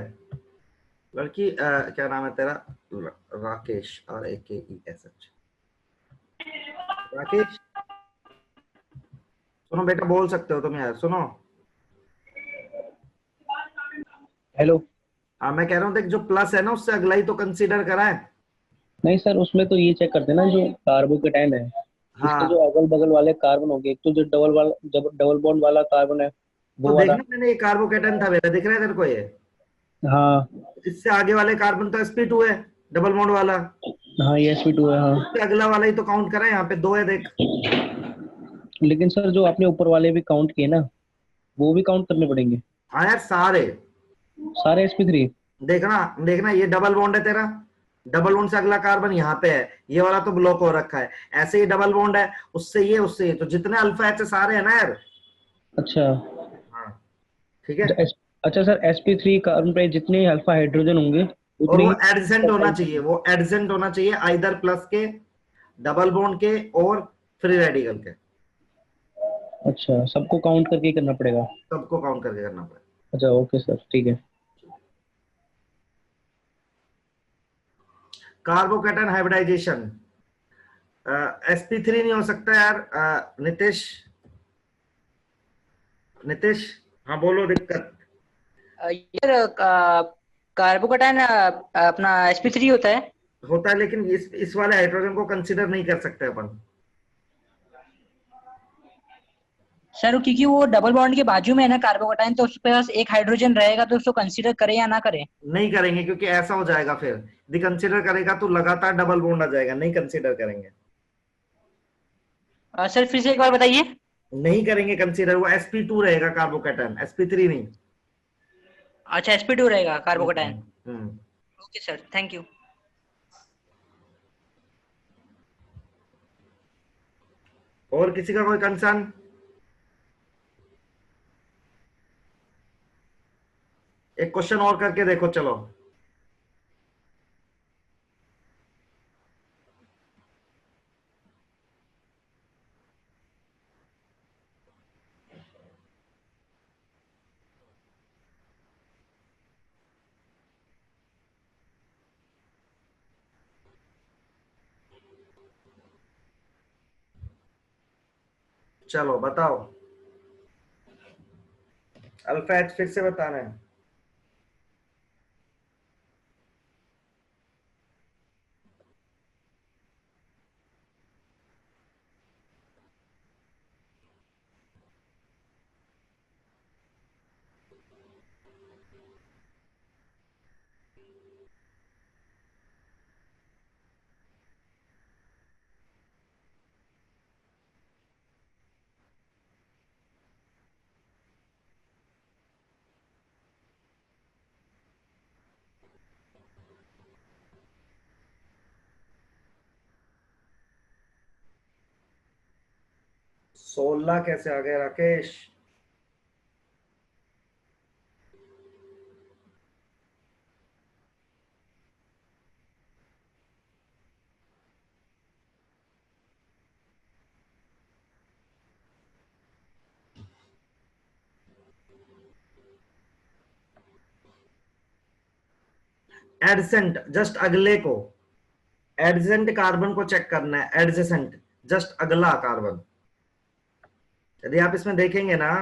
लड़की। क्या नाम है तेरा? राकेश, RAKESH, राकेश। सुनो बेटा, बोल सकते हो तुम यार, सुनो। हेलो। हाँ मैं कह रहा हूँ, देख जो प्लस है ना, उससे अगला ही तो कंसीडर करा है। नहीं सर, उसमें तो ये चेक करते हैं ना, जो कार्बोकेटाइन है इसके जो हाँ अगल बगल वाले कार्बन हो गए, एक तो जो डबल बॉन्ड वाला कार्बन है तो वो वाला। देखना, मैंने ये कार्बोकेटन था मेरा, दिख रहा है तेरे को ये? हाँ। इससे आगे वाले कार्बन तो sp2 है, डबल बॉन्ड वाला। हाँ ये sp2 है हाँ। उससे अगला वाला ही तो काउंट करा है, यहाँ पे 2 है देख। लेकिन सर जो आपने ऊपर वाले भी काउंट किए ना, वो भी काउंट करने पड़ेंगे। हाँ यार सारे, सारे sp3। देखना देखना, ये डबल बॉन्ड है तेरा, डबल बॉन्ड से अगला कार्बन यहाँ पे है, ये वाला तो ब्लॉक हो रखा है। ऐसे ही डबल बॉन्ड है, उससे ये, तो जितने अल्फा एच सारे है ना यार। अच्छा। हाँ ठीक है। तो अच्छा सर, sp3 कार्बन पे जितने अल्फा हाइड्रोजन होंगे और उतनी वो ही एडजेंट होना टाइप चाहिए, होगी। वो एडजेंट होना चाहिए, आइदर प्लस के, डबल बॉन्ड के, और फ्री रेडिकल के। अच्छा, सबको काउंट करके ही करना पड़ेगा। सबको काउंट करके करना पड़ेगा। अच्छा ओके सर, ठीक है। कार्बोकेटन हाइब्रिडाइजेशन, sp3 नहीं हो सकता यार। नितिश, नितिश, हाँ बोलो दिक्कत। यार कार्बोकेटाइन अपना sp3 होता है। होता है, लेकिन इस वाले हाइड्रोजन को कंसिडर नहीं कर सकते अपन। सर क्योंकि वो डबल बॉन्ड के बाजू में है ना कार्बोकेटाइन, तो उसके पास एक हाइड्रोजन रहेगा, तो उसको कंसीडर करे या ना करे। नहीं करेंगे, क्योंकि ऐसा हो जाएगा फिर, यदि कंसिडर करेगा तो लगातार डबल बॉन्ड आ जाएगा, नहीं कंसिडर करेंगे। सर फिर से एक बार बताइए। नहीं करेंगे कंसिडर, वो sp2 रहेगा कार्बोकेटन, sp3 नहीं। अच्छा sp2 रहेगा carbocation. Hmm hmm. Okay sir, thank you. और किसी का कोई कंसर्न? एक क्वेश्चन और करके देखो, चलो। चलो बताओ, अल्फा एच फिर से बताना है। सोलह कैसे आ गए राकेश? एडसेंट जस्ट अगले को, एडजेंट कार्बन को चेक करना है, एडजेसेंट जस्ट अगला कार्बन। यदि आप इसमें देखेंगे ना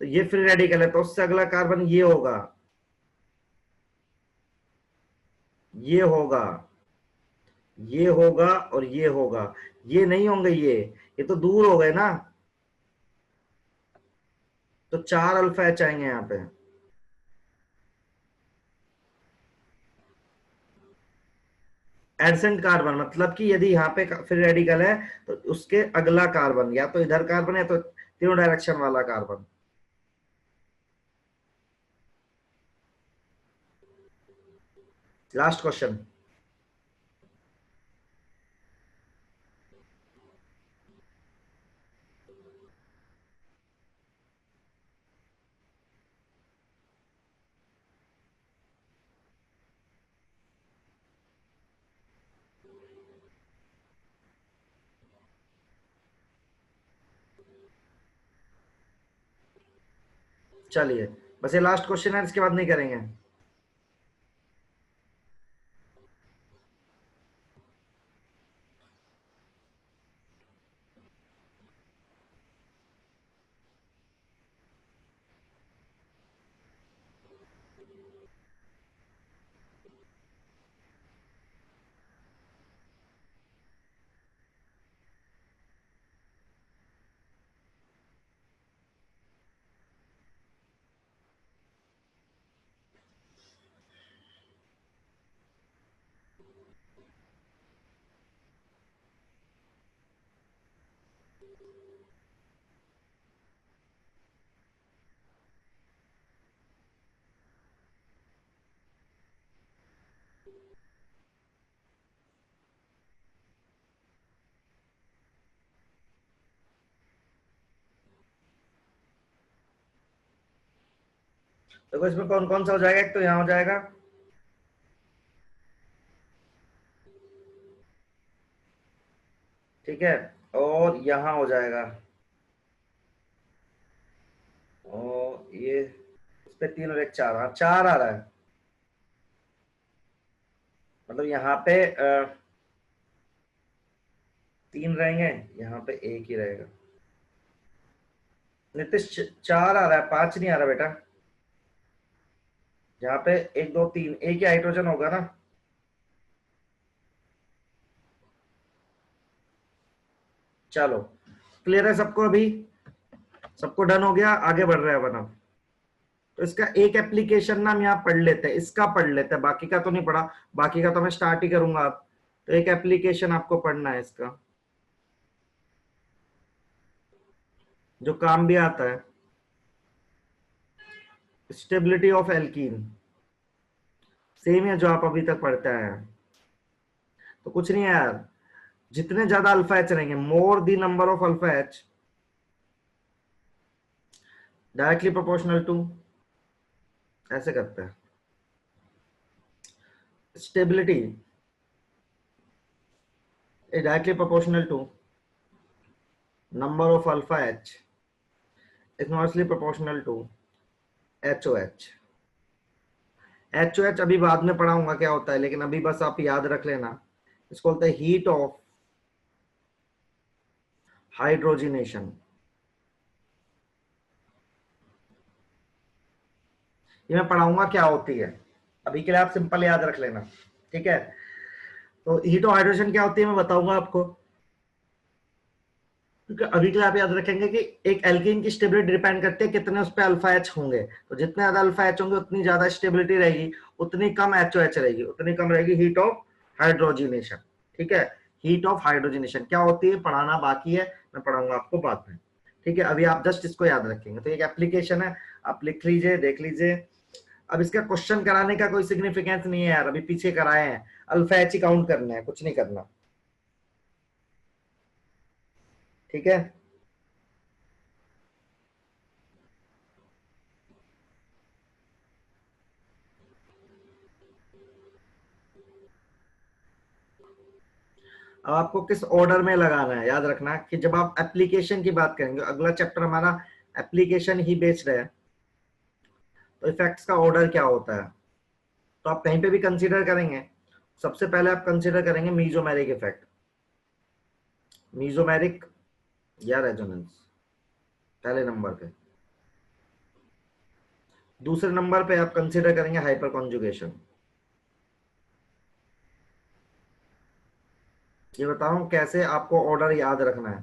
तो ये फ्री रेडिकल है, तो उससे अगला कार्बन ये होगा, ये होगा, ये होगा और ये होगा। ये नहीं होंगे, ये तो दूर हो गए ना, तो 4 अल्फा एच आएंगे यहाँ पे। एडसेंट कार्बन मतलब कि यदि यहाँ पे फ्री रेडिकल है तो उसके अगला कार्बन या तो इधर कार्बन है तो तीनों डायरेक्शन वाला कार्बन। Last question. चलिए बस ये लास्ट क्वेश्चन है, इसके बाद नहीं करेंगे। देखो इसमें कौन कौन सा हो जाएगा, एक तो यहाँ हो जाएगा, ठीक है, और यहाँ हो जाएगा, और ये इस पे 3 और 1 4, हाँ 4 आ रहा है। मतलब यहाँ पे 3 रहेंगे, यहाँ पे 1 ही रहेगा। नीतीश 4 आ रहा है, 5 नहीं आ रहा बेटा। यहाँ पे 1 2 3 एक ही हाइड्रोजन होगा ना। चलो क्लियर है सबको, अभी सबको डन हो गया, आगे बढ़ रहे हैं अपन अब। तो इसका एक एप्लीकेशन ना हम यहाँ पढ़ लेते हैं, इसका पढ़ लेते हैं, बाकी का तो नहीं पढ़ा, बाकी का तो मैं स्टार्ट ही करूंगा अब। तो एक एप्लीकेशन आपको पढ़ना है इसका, जो काम भी आता है, स्टेबिलिटी ऑफ एल्कीन, सेम है जो आप अभी तक पढ़ते आए हैं। तो कुछ नहीं है यार, जितने ज्यादा अल्फा एच रहेंगे, more the number of alpha H directly proportional to, ऐसे करते हैं stability directly proportional to number of alpha H inversely proportional to HOH। HOH अभी बाद में पढ़ाऊंगा क्या होता है, लेकिन अभी बस आप याद रख लेना, इसको बोलते हैं हीट ऑफ हाइड्रोजिनेशन। ये मैं पढ़ाऊंगा क्या होती है, अभी के लिए आप सिंपल याद रख लेना, ठीक है। तो हीट ऑफ हाइड्रोजन क्या होती है मैं बताऊंगा आपको, क्योंकि अभी के लिए आप याद रखेंगे कि एक एल्कीन की स्टेबिलिटी डिपेंड करती है कितने उस पे अल्फा एच होंगे। तो जितने ज्यादा अल्फा एच होंगे उतनी ज्यादा स्टेबिलिटी रहेगी, उतनी कम HOH रहेगी, उतनी कम रहेगी हीट ऑफ हाइड्रोजिनेशन, ठीक है। हीट ऑफ हाइड्रोजिनेशन क्या होती है पढ़ाना बाकी है, मैं पढ़ाऊंगा आपको बाद में, ठीक है। अभी आप जस्ट इसको याद रखेंगे। तो एक एप्लीकेशन है, आप लिख लीजिए, देख लीजिए। अब इसका क्वेश्चन कराने का कोई सिग्निफिकेंस नहीं है यार, अभी पीछे कराए हैं, अल्फा एच ही काउंट करना है, कुछ नहीं करना, ठीक है। अब आपको किस ऑर्डर में लगाना है याद रखना, कि जब आप एप्लीकेशन की बात करेंगे, अगला चैप्टर हमारा एप्लीकेशन ही बेस्ड है, तो इफेक्ट्स का ऑर्डर क्या होता है। तो आप कहीं पे भी कंसीडर करेंगे, सबसे पहले आप कंसीडर करेंगे मीजोमेरिक इफेक्ट, मीजोमेरिक या रेजोनेंस पहले नंबर पे। दूसरे नंबर पे आप कंसीडर करेंगे हाइपर कॉन्जुगेशन। ये बताऊं कैसे आपको ऑर्डर याद रखना है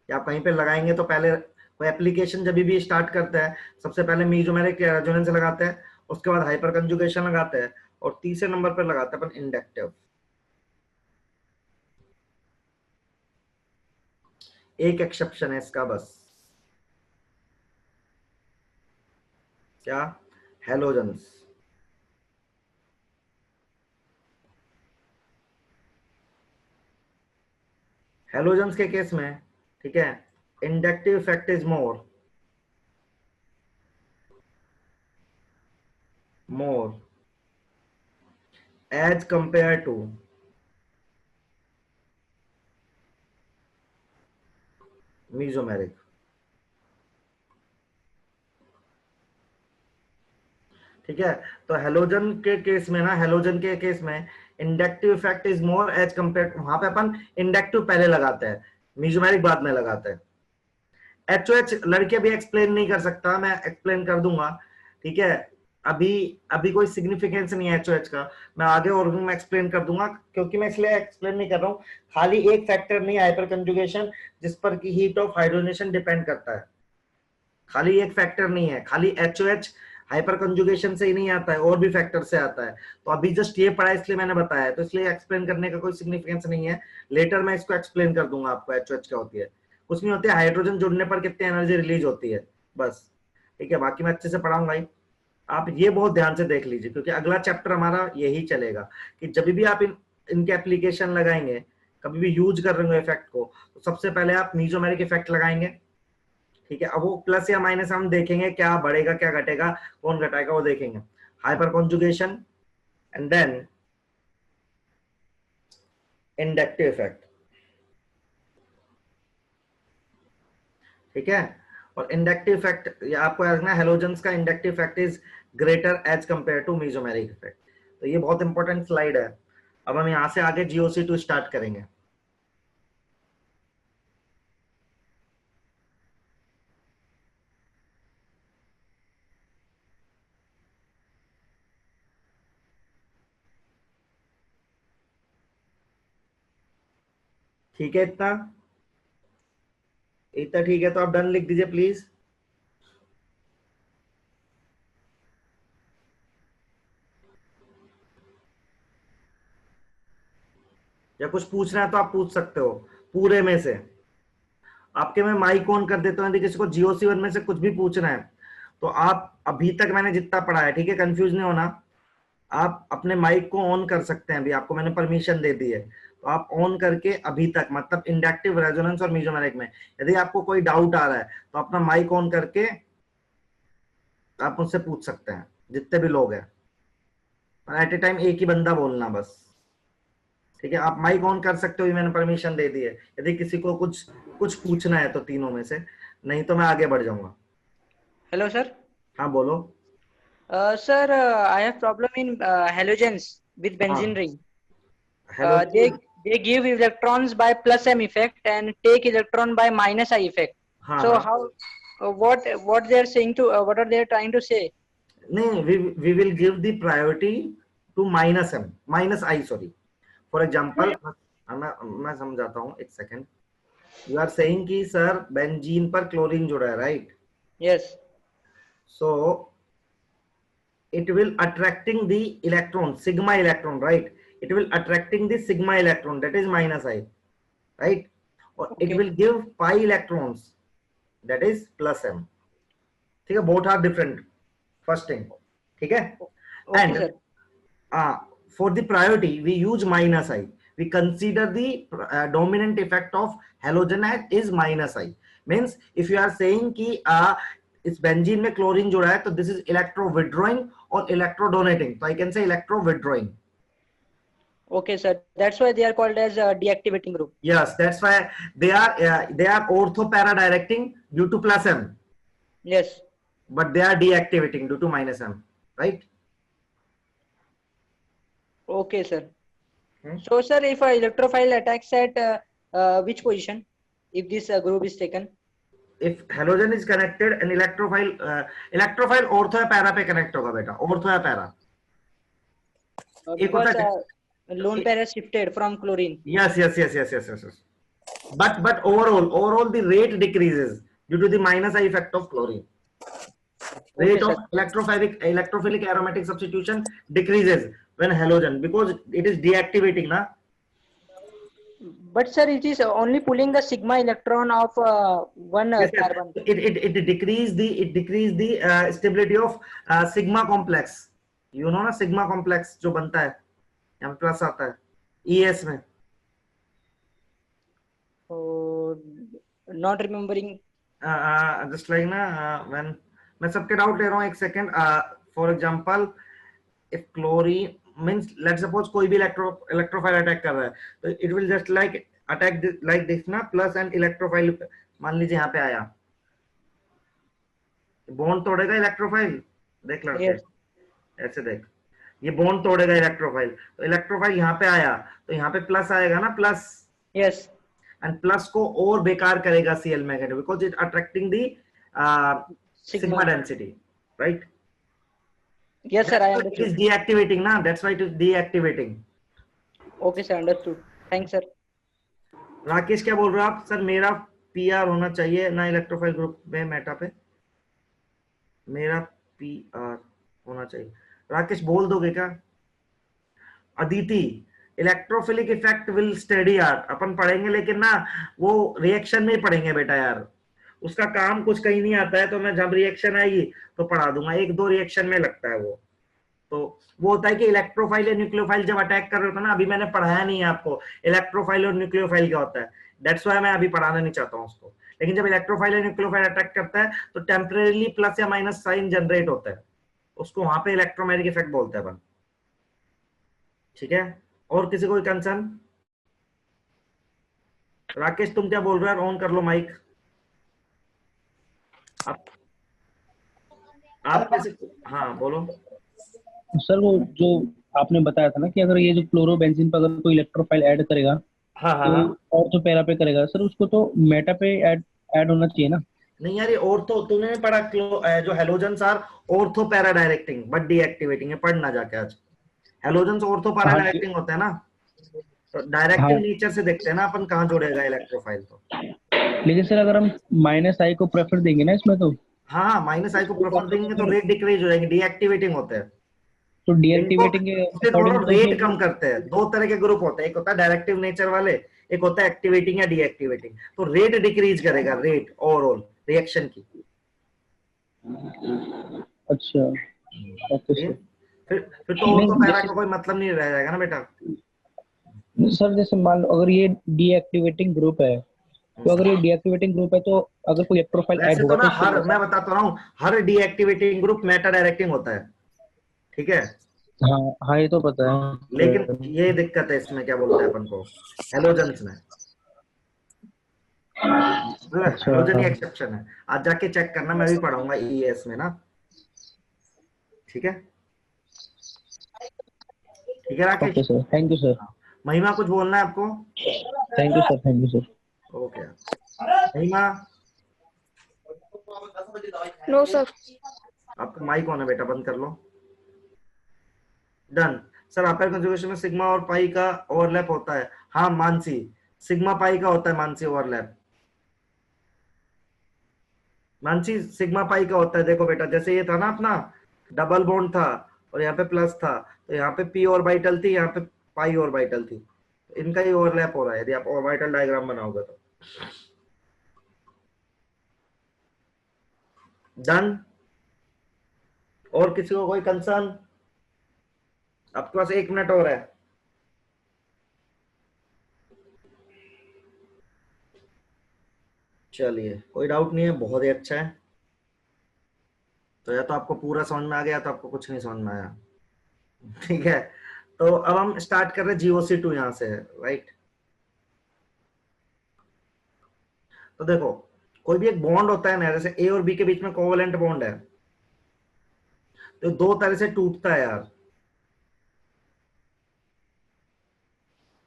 कि आप कहीं पे लगाएंगे तो पहले कोई एप्लीकेशन जब भी स्टार्ट करता है सबसे पहले मीजोमेरिक रेजोनेंस लगाते हैं, उसके बाद हाइपर कंजुगेशन लगाते हैं, और तीसरे नंबर पर लगाते हैं अपन इंडक्टिव। एक एक्सेप्शन है इसका बस, क्या? हेलोजेंस। हेलोजेंस के केस में, ठीक है, inductive effect is more as compare to mesomeric. ठीक है, तो हेलोजन के केस में ना, हेलोजन के केस में inductive effect is more as compare, वहां पे अपन इंडक्टिव पहले लगाते हैं, मीजोमेरिक बाद में लगाते हैं। एचओएच लड़के भी एक्सप्लेन नहीं कर सकता, मैं एक्सप्लेन कर दूंगा, ठीक है। अभी अभी कोई सिग्निफिकेंस नहीं है एचओएच का, मैं आगे और मैं एक्सप्लेन कर दूंगा, क्योंकि मैं इसलिए एक्सप्लेन नहीं कर रहा हूँ, खाली एक फैक्टर नहीं हाइपर कंजुगेशन जिस पर की हीट ऑफ हाइड्रोजनेशन डिपेंड करता है, खाली एक फैक्टर नहीं है, खाली एचओएच हाइपर कंजुगेशन से ही नहीं आता है, और भी फैक्टर से आता है। तो अभी जस्ट ये पढ़ा इसलिए मैंने बताया, तो इसलिए एक्सप्लेन करने का कोई सिग्निफिकेंस नहीं है, लेटर मैं इसको एक्सप्लेन कर दूंगा आपको एचओएच क्या होती है। कुछ नहीं होती है, हाइड्रोजन जुड़ने पर कितनी एनर्जी रिलीज होती है बस, ठीक है। बाकी मैं अच्छे से पढ़ाऊंगा ही, आप ये बहुत ध्यान से देख लीजिए, क्योंकि अगला चैप्टर हमारा यही चलेगा कि जब भी आप इनके एप्लीकेशन लगाएंगे, कभी भी यूज कर रहे हो इफेक्ट को, तो सबसे पहले आप मीजोमेरिक इफेक्ट लगाएंगे, ठीक है। अब वो प्लस या माइनस हम देखेंगे, क्या बढ़ेगा क्या घटेगा, कौन घटाएगा वो देखेंगे। Hyperconjugation and then inductive effect, ठीक है। और इंडक्टिव इफेक्ट ये आपको याद रखना, हेलोजेंस का inductive effect is greater as compare to mesomeric effect. तो ये बहुत इंपॉर्टेंट स्लाइड है। अब हम यहां से आगे GOC2 स्टार्ट करेंगे। ठीक है, इतना इतना ठीक है, तो आप डन लिख दीजिए प्लीज। या कुछ पूछना है तो आप पूछ सकते हो पूरे में से। आपके मैं माइक ऑन कर देता हूँ, यदि किसी को GOC1 में से कुछ भी पूछना है तो आप, अभी तक मैंने जितना पढ़ा है, ठीक है, कंफ्यूज नहीं होना, आप अपने माइक को ऑन कर सकते हैं, अभी आपको मैंने परमिशन दे दी है, तो आप ऑन करके अभी तक, मतलब इंडक्टिव, रेजोनेंस और मीजोमेरिक में यदि आपको कोई डाउट आ रहा है तो अपना माइक ऑन करके आप मुझसे पूछ सकते हैं, जितने भी लोग हैं, एट ए टाइम एक ही बंदा बोलना बस, ठीक है। आप माइक ऑन कर सकते हो, ये मैंने परमिशन दे दी है, यदि किसी को कुछ कुछ पूछना है तो तीनों में से, नहीं तो मैं आगे बढ़ जाऊंगा। Hello, sir. हाँ बोलो। Sir, I have problem in halogens with benzene हाँ, ring. Hello. They give electrons by plus M effect and take electron by minus I effect. हाँ So हाँ, how what they are saying to what are they trying to say? नहीं, we will give the priority to minus M, minus I, sorry. For example मैं समझाता हूँ, एक second. You are saying कि sir benzene पर chlorine जुड़ा है, right? Yes. So it will attracting the electron, sigma electron, right? It will attracting the sigma electron, that is minus I, right? Or it Okay. will give pi electrons, that is plus M. ठीक है, both are different, first thing, ठीक है। Okay, And sir. for the priority we use minus I, we consider the dominant effect of halogen as is minus I, means if you are saying कि इस benzene में chlorine जुड़ा है तो this is electro withdrawing और electro donating, तो I can say electro withdrawing. Okay, sir. That's why they are called as deactivating group. Yes, that's why they are ortho para directing due to plus M, Yes. but they are deactivating due to minus M, right? Okay, sir. So, sir, if a electrophile attacks at which position, if this group is taken? If halogen is connected, an electrophile ortho या para पे connect होगा बेटा, ortho या para. Because lone pair has shifted from chlorine. Yes. But overall the rate decreases due to the minus I effect of chlorine. Rate of electrophilic aromatic substitution decreases when halogen, because it is deactivating na. But sir, it is only pulling the sigma electron of one carbon. It decrease the stability of sigma complex. You know ना sigma complex जो बनता है, यहाँ plus आता है ES में. Oh, not remembering. Just like ना when मैं सबके डाउट ले रहा हूँ एक second. For example if chlorine means, let's suppose कोई भी electrophile अटैक कर रहा है, तो it will just like attack like this ना, प्लस एंड इलेक्ट्रोफाइल मान लीजिए यहाँ पे आया, बॉन्ड तोड़ेगा इलेक्ट्रोफाइल. देख लड़के, Yes. ऐसे देख, ये बॉन्ड तोड़ेगा इलेक्ट्रोफाइल, तो इलेक्ट्रोफाइल यहाँ पे आया तो यहाँ पे प्लस आएगा ना, प्लस. Yes. एंड प्लस को और बेकार करेगा Cl magnet, because it attracting the sigma density, right? Yes, sir, I It understood. is deactivating na, that's why it is deactivating. Okay, sir, understood. Thanks, sir. Rakesh क्या बोल रहे हो आप? Sir मेरा PR होना चाहिए ना इलेक्ट्रोफाइल ग्रुप में, मेटा पे मेरा PR होना चाहिए. राकेश बोल दोगे क्या? Aditi, electrophilic effect will study यार, अपन पढ़ेंगे लेकिन ना वो रिएक्शन में ही पढ़ेंगे बेटा यार, उसका काम कुछ कहीं नहीं आता है. तो मैं जब रिएक्शन आएगी तो पढ़ा दूंगा, 1-2 रिएक्शन में लगता है वो. तो वो होता है कि इलेक्ट्रोफाइल या न्यूक्लियोफाइल जब अटैक कर रहे होता है ना, अभी मैंने पढ़ाया नहीं है आपको इलेक्ट्रोफाइल और न्यूक्लियोफाइल क्या होता है, दैट्स व्हाई मैं अभी पढ़ाना नहीं चाहता हूँ उसको. लेकिन जब इलेक्ट्रोफाइल या न्यूक्लियोफाइल अटैक करता है तो टेम्परेरी प्लस या माइनस साइन जनरेट होता है, उसको वहां पे इलेक्ट्रोमैग्नेटिक इफेक्ट बोलते हैं अपन. ठीक है, और किसी कोई कंसर्न? राकेश तुम क्या बोल रहे हो? ऑन कर लो माइक. आप कैसे? हाँ बोलो सर. वो जो आपने बताया था ना कि अगर ये जो क्लोरोबेंजीन पर अगर कोई इलेक्ट्रोफाइल ऐड करेगा, हाँ तो और तो पैरा पे करेगा सर, उसको तो मेटा पे ऐड होना चाहिए ना? नहीं यार, ये ऑर्थो तुमने पढ़ा, जो halogens are ortho para directing but deactivating है, पढ़ना जाके आज. हेलोजेंस ऑर्थो पैरा डायरेक्टिंग होता है ना, तो डायरेक्टिव नेचर से देखते हैं ना अपन कहाँ जोड़ेगा इलेक्ट्रोफाइल. तो लेकिन सर अगर हम -I को प्रेफर देंगे ना इसमें, तो हाँ -I को प्रेफर देंगे तो रेट डिक्रीज हो जाएगी, डीएक्टिवेटिंग होते हैं. तो डीएक्टिवेटिंग के अकॉर्डिंग रेट कम करते हैं. 2 तरह के ग्रुप होते हैं, एक होता है डायरेक्टिव नेचर वाले, एक होता है एक्टिवेटिंग या डीएक्टिवेटिंग. तो रेट डिक्रीज करेगा, रेट ओवरऑल रिएक्शन की. अच्छा, ओके सर. फिर तो ऑर्थो पैरा का कोई मतलब नहीं रह जाएगा ना बेटा. सर जैसे मान लो अगर ये डीएक्टिवेटिंग ग्रुप है, तो अगर ये डीएक्टिवेटिंग ग्रुप है तो अगर कोई इलेक्ट्रोफाइल ऐड वैसे होगा तो ना तो हर, मैं बताता रहा हूँ, हर डीएक्टिवेटिंग ग्रुप मेटा डायरेक्टिंग होता है. ठीक है, हाँ ये तो पता है. लेकिन ये दिक्कत है इसमें, क्या बोलते हैं अपन को, हेलोजेंस में. हेलोजन ही एक्सेप्शन है. आज जाके चेक करना, मैं भी पढ़ाऊंगा ES में ना. ठीक है, ठीक है Rakesh. Okay sir, thank you sir. Mahima कुछ बोलना है आपको? Thank you sir, thank you sir. Okay Mahima. No sir. आपका माइक ऑन है बेटा, बंद कर लो. डन. सर अपर कंजुगेशन में सिग्मा और पाई का ओवरलैप होता है. हाँ मानसी, सिग्मा पाई का होता है Mansi overlap. Mansi sigma pi का होता है. देखो बेटा, जैसे ये था ना अपना डबल बॉन्ड था और यहाँ पे प्लस था, तो यहाँ पे p ऑर्बिटल थी, यहाँ पे पाई ऑर्बिटल थी, इनका ही ओवरलैप हो रहा है यदि आप ऑर्बिटल डायग्राम बनाओगे तो. डन. और किसी को कोई कंसर्न? आपके पास 1 मिनट और है. चलिए, कोई डाउट नहीं है, बहुत ही अच्छा है. तो या तो आपको पूरा समझ में आ गया, तो आपको कुछ नहीं समझ में आया. ठीक है, तो अब हम स्टार्ट कर रहे हैं GOC2 यहां से, राइट. तो देखो, कोई भी एक बॉन्ड होता है ना, जैसे A और B के बीच में कोवेलेंट बॉन्ड है, तो 2 तरह से टूटता है यार.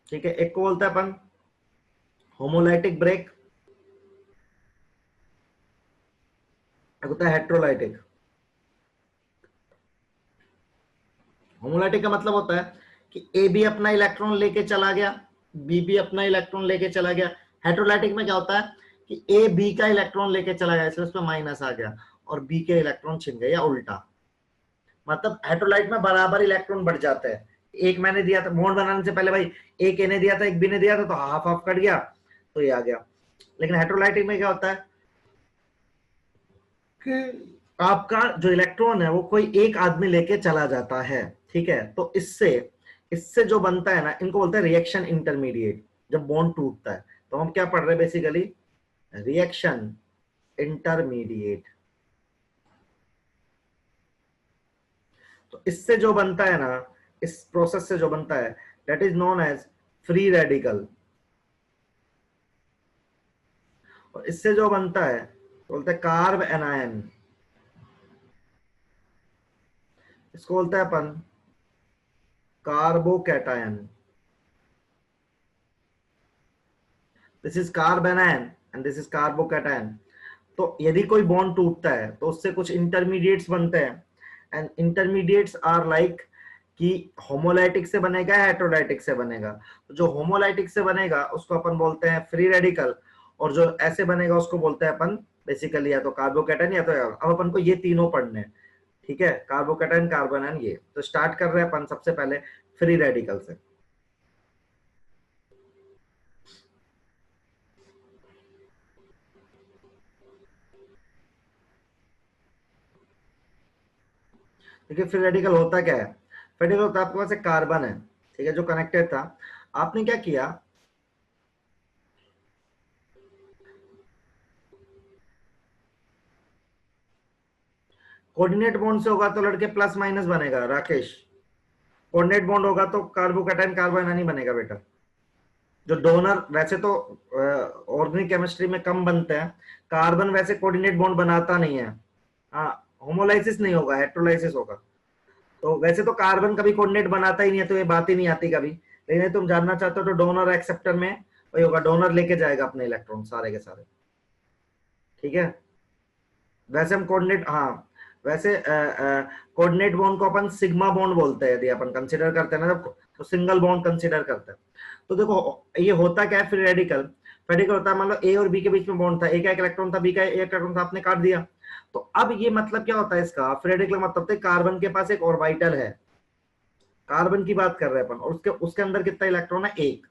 ठीक है। एक को बोलते हैं अपन होमोलाइटिक ब्रेक, एक होता है हेट्रोलाइटिक। होमोलाइटिक का मतलब होता है कि ए बी अपना इलेक्ट्रॉन लेके चला गया, बी भी अपना इलेक्ट्रॉन लेके चला गया। हेट्रोलाइटिक में क्या होता है कि ए बी का इलेक्ट्रॉन लेके चला गया, इसलिए उसमें माइनस आ गया और बी के इलेक्ट्रॉन छिन गए, या उल्टा। मतलब हेट्रोलाइट में बराबर इलेक्ट्रॉन बढ़ जाते हैं। एक मैंने दिया था बॉन्ड बनाने से पहले भाई, एक ए ने दिया था एक बी ने दिया था, तो हाफ हाफ कट गया तो ये आ गया। लेकिन हेट्रोलाइटिक में क्या होता है कि आपका जो इलेक्ट्रॉन है वो कोई एक आदमी लेके चला जाता है। ठीक है, तो इससे इससे जो बनता है ना, इनको बोलते हैं रिएक्शन इंटरमीडिएट। जब बॉन्ड टूटता है तो हम क्या पढ़ रहे हैं बेसिकली, रिएक्शन इंटरमीडिएट। तो इससे जो बनता है ना, इस प्रोसेस से जो बनता है, that is known as free radical. और इससे जो बनता है बोलते हैं कार्ब एनायन, इसको बोलते हैं अपन carbocation. This is carb anion and this is carbocation. तो यदि कोई बॉन्ड टूटता है तो उससे कुछ इंटरमीडिएट्स बनते हैं, एंड इंटरमीडिएट्स आर लाइक कि होमोलाइटिक से बनेगा या हेट्रोलाइटिक से बनेगा। तो जो होमोलाइटिक से बनेगा उसको अपन बोलते हैं फ्री रेडिकल, और जो ऐसे बनेगा उसको बोलते हैं अपन बेसिकली या तो कार्बोकैटायन या तो। अब अपन को ये तीनों पढ़ने हैं, ठीक है, कार्बोकैटायन कार्बोनायन ये। तो स्टार्ट कर रहे हैं अपन सबसे पहले फ्री रेडिकल से। देखिए फ्री रेडिकल होता क्या है। फ्री रेडिकल होता है आपके पास एक कार्बन है, ठीक है, जो कनेक्टेड था। आपने क्या किया, कोऑर्डिनेट बॉन्ड से होगा तो लड़के प्लस माइनस बनेगा राकेश। कोऑर्डिनेट बॉन्ड होगा तो कार्बोकैटायन कार्बोनायन ही बनेगा बेटा। जो डोनर वैसे तो ऑर्गेनिक केमिस्ट्री में कम बनते हैं, कार्बन वैसे कोऑर्डिनेट बॉन्ड बनाता नहीं है। हाँ, होमोलाइसिस नहीं होगा, हेट्रोलाइसिस होगा। तो वैसे तो कार्बन कभी कोऑर्डिनेट बनाता ही नहीं है, तो ये बात ही नहीं आती कभी। लेकिन तुम जानना चाहते हो तो डोनर एक्सेप्टर में वही होगा, डोनर लेके जाएगा अपने इलेक्ट्रॉन सारे के सारे। ठीक है, वैसे हम कोऑर्डिनेट, हाँ वैसे कोऑर्डिनेट बॉन्ड को अपन सिग्मा बॉन्ड बोलते हैं यदि अपन कंसीडर करते हैं ना, तो सिंगल बॉन्ड कंसीडर करते हैं। तो देखो ये होता क्या है फ्री रेडिकल। रेडिकल होता है मान लो ए और बी के बीच में बॉन्ड था, ए का एक इलेक्ट्रॉन था, बी का एक इलेक्ट्रॉन था, आपने काट दिया। तो अब ये मतलब क्या होता है इसका, फ्री रेडिकल मतलब होता है कार्बन के पास एक ऑर्बिटल है, कार्बन की बात कर रहे हैं अपन, और उसके उसके अंदर कितना इलेक्ट्रॉन है, एक।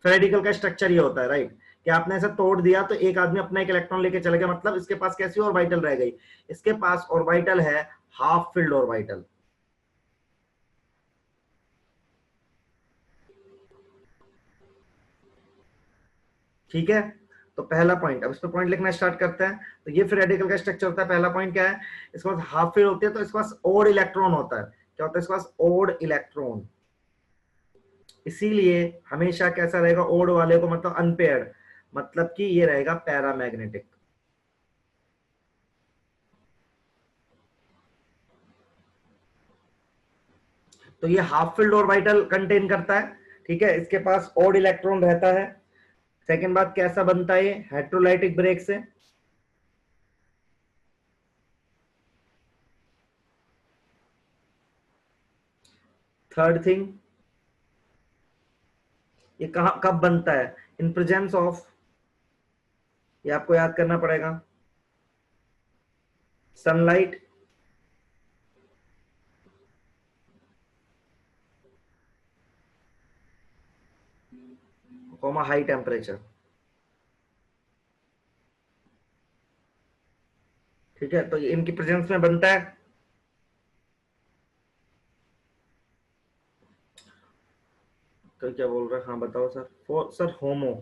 फ्री रेडिकल का स्ट्रक्चर ये होता है, राइट, कि आपने ऐसा तोड़ दिया तो एक आदमी अपना एक इलेक्ट्रॉन लेके चला गया, मतलब इसके पास कैसी ऑर्बिटल रह गई, इसके पास ऑर्बिटल है हाफ फिल्ड ऑर्बिटल। ठीक है, तो पहला पॉइंट, अब इस पर पॉइंट लिखना स्टार्ट करते हैं। तो ये फ्री रेडिकल का स्ट्रक्चर होता है। पहला पॉइंट क्या है, इसके पास हाफ फिल्ड होती है, तो इसके पास ओड इलेक्ट्रॉन होता है। क्या होता है इसके पास, ओड इलेक्ट्रॉन। इसीलिए हमेशा कैसा रहेगा, ओड वाले को मतलब अनपेयर्ड, मतलब कि ये रहेगा पैरामैग्नेटिक। तो ये हाफ फिल्ड ऑर्बिटल कंटेन करता है। ठीक है, इसके पास ओड इलेक्ट्रॉन रहता है। सेकेंड बात, कैसा बनता है ये, हेट्रोलाइटिक ब्रेक से। थर्ड थिंग, ये कहां कब बनता है, इन प्रेजेंस ऑफ, ये आपको याद करना पड़ेगा, सनलाइट, कॉमा हाई टेम्परेचर। ठीक है, तो ये इनकी प्रेजेंस में बनता है। तो क्या बोल रहे हैं, हाँ बताओ sir. Sir homo,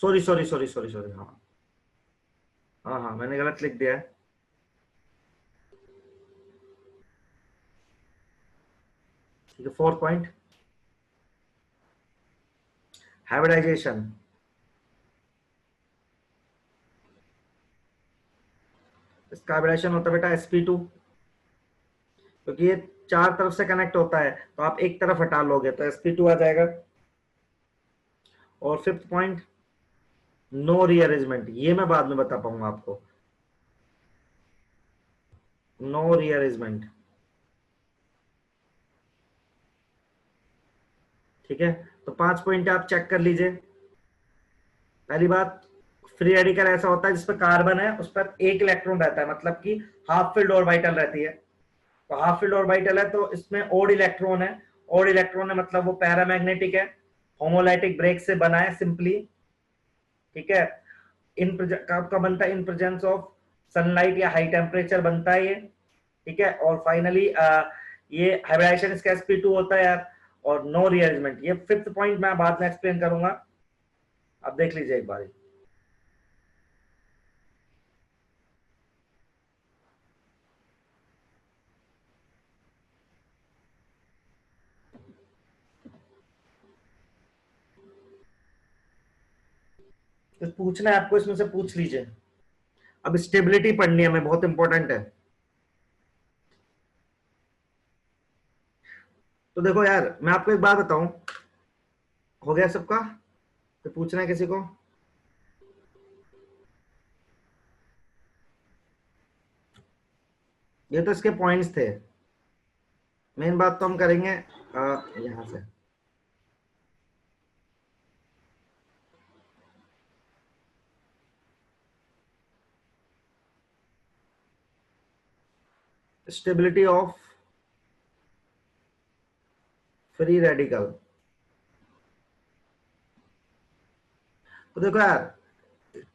sorry sorry sorry sorry sorry, हाँ हाँ हाँ मैंने गलत लिख दिया है। ठीक है, फोर्थ पॉइंट, हाइब्रिडाइजेशन। इसका हाइब्रिडाइजेशन होता है बेटा sp2, क्योंकि ये चार तरफ से कनेक्ट होता है, तो आप एक तरफ हटा लोगे तो sp2 आ जाएगा। और फिफ्थ पॉइंट नो रीअरेंजमेंट, ये मैं बाद में बता पाऊंगा आपको, नो रीअरेंजमेंट। ठीक है, तो 5 पॉइंट आप चेक कर लीजिए। पहली बात, फ्री रेडिकल ऐसा होता है जिसपे कार्बन है उस पर एक इलेक्ट्रॉन रहता है, मतलब कि हाफ फिल्ड ऑर्बिटल रहती है। तो हाफ फिल्ड ऑर्बिटल है तो इसमें ओड इलेक्ट्रॉन है, ओड इलेक्ट्रॉन है मतलब वो पैरामैग्नेटिक है, होमोलाइटिक ब्रेक से बना है सिंपली। ठीक है, आपका बनता है इन प्रेजेंस ऑफ सनलाइट या हाई टेम्परेचर बनता है ये। ठीक है, और फाइनली ये हाइब्रिडाइजेशन इसका sp2 होता है यार, और नो रीअरेंजमेंट। ये फिफ्थ पॉइंट मैं बाद में एक्सप्लेन करूंगा, आप देख लीजिए एक बार। तो पूछना है आपको इसमें से पूछ लीजिए। अब स्टेबिलिटी पढ़नी है हमें, बहुत इंपॉर्टेंट है। तो देखो यार, मैं आपको एक बात बताऊं, हो गया सबका? तो पूछना है किसी को? ये तो इसके पॉइंट्स थे, मेन बात तो हम करेंगे यहां से। Stability of free radical. तो देखो यार,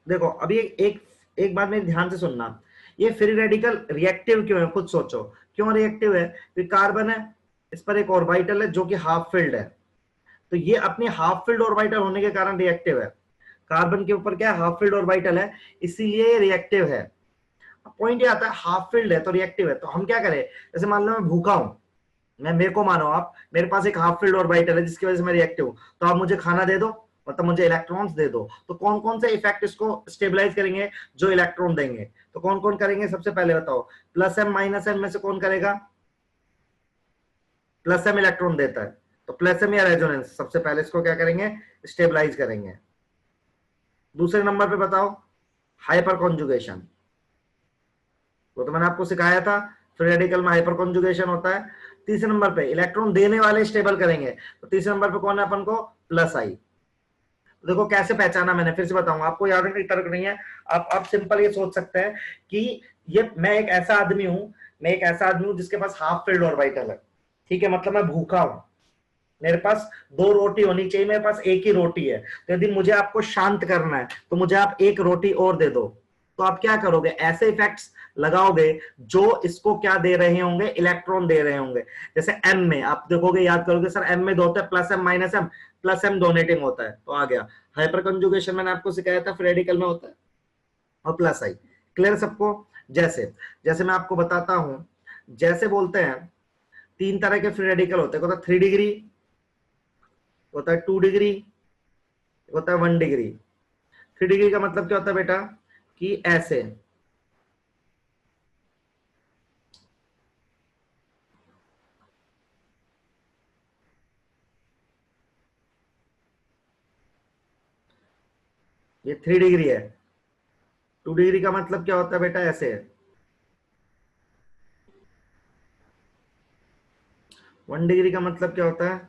देखो अभी एक बात मेरी ध्यान से सुनना, ये फ्री रेडिकल रिएक्टिव क्यों है, खुद सोचो। क्यों रिएक्टिव है? क्योंकि कार्बन है, इस पर एक ऑर्बिटल है जो कि हाफ फिल्ड है, तो ये अपनी हाफ फील्ड ऑर्बिटल होने के कारण रिएक्टिव है। कार्बन के ऊपर क्या है, हाफ फील्ड ऑर्बिटल है, इसीलिए रिएक्टिव है। पॉइंट ये आता है हाफ फील्ड है तो रिएक्टिव है, तो हम क्या करें, जैसे मान लो मैं भूखा हूं, मैं मेरे को मानो आप, मेरे पास एक हाफ फील्ड ऑर्बिटल है जिसकी वजह से मैं रिएक्टिव हूं, तो आप मुझे खाना दे दो, मतलब मुझे इलेक्ट्रॉन्स दे दो, तो कौन कौन से इफेक्ट इसको स्टेबलाइज करेंगे, जो इलेक्ट्रॉन देंगे, तो कौन कौन करेंगे? सबसे पहले बताओ, प्लस एम माइनस एम में से कौन करेगा? प्लस एम इलेक्ट्रॉन देता है, तो प्लस एम या रेजोनेंस, सबसे पहले इसको क्या करेंगे, स्टेबलाइज करेंगे। दूसरे नंबर पे बताओ, हाइपर कॉन्जुगेशन, वो तो मैंने आपको सिखाया था, फ्री रेडिकल में हाइपर कॉन्जुगेशन होता है। तीसरे नंबर पे इलेक्ट्रॉन देने वाले स्टेबल करेंगे, तो तीसरे नंबर पे कौन है अपन को, प्लस आई। देखो कैसे पहचाना, मैंने फिर से बताऊंगा, आपको याद रखने की तर्क नहीं है। आप सिंपल ये सोच सकते हैं कि ये मैं एक ऐसा आदमी हूं, जिसके पास हाफ फिल्ड ऑर्बिटल है। ठीक है, मतलब मैं भूखा हूं, मेरे पास 2 रोटी होनी चाहिए, मेरे पास एक ही रोटी है, तो यदि मुझे आपको शांत करना है तो मुझे आप एक रोटी और दे दो, तो आप क्या करोगे, ऐसे इफेक्ट्स लगाओगे जो इसको क्या दे रहे होंगे, इलेक्ट्रॉन दे रहे होंगे। जैसे एम में आप देखोगे, याद करोगे, सर एम में दो होता है, plus M minus M, plus M donating होता है, तो आ गया। हाइपर कंजुगेशन मैंने आपको सिखाया था, फ्री रेडिकल में होता है, और प्लस आई। क्लियर सबको? जैसे जैसे मैं आपको बताता हूं, जैसे बोलते हैं 3 तरह के फ्री रेडिकल होते हैं, 3 डिग्री होता है, 2 डिग्री होता है, 1 डिग्री। 3 डिग्री का मतलब क्या होता है बेटा, कि ऐसे, ये 3 डिग्री है। 2 डिग्री का मतलब क्या होता है बेटा, ऐसे है। 1 डिग्री का मतलब क्या होता है,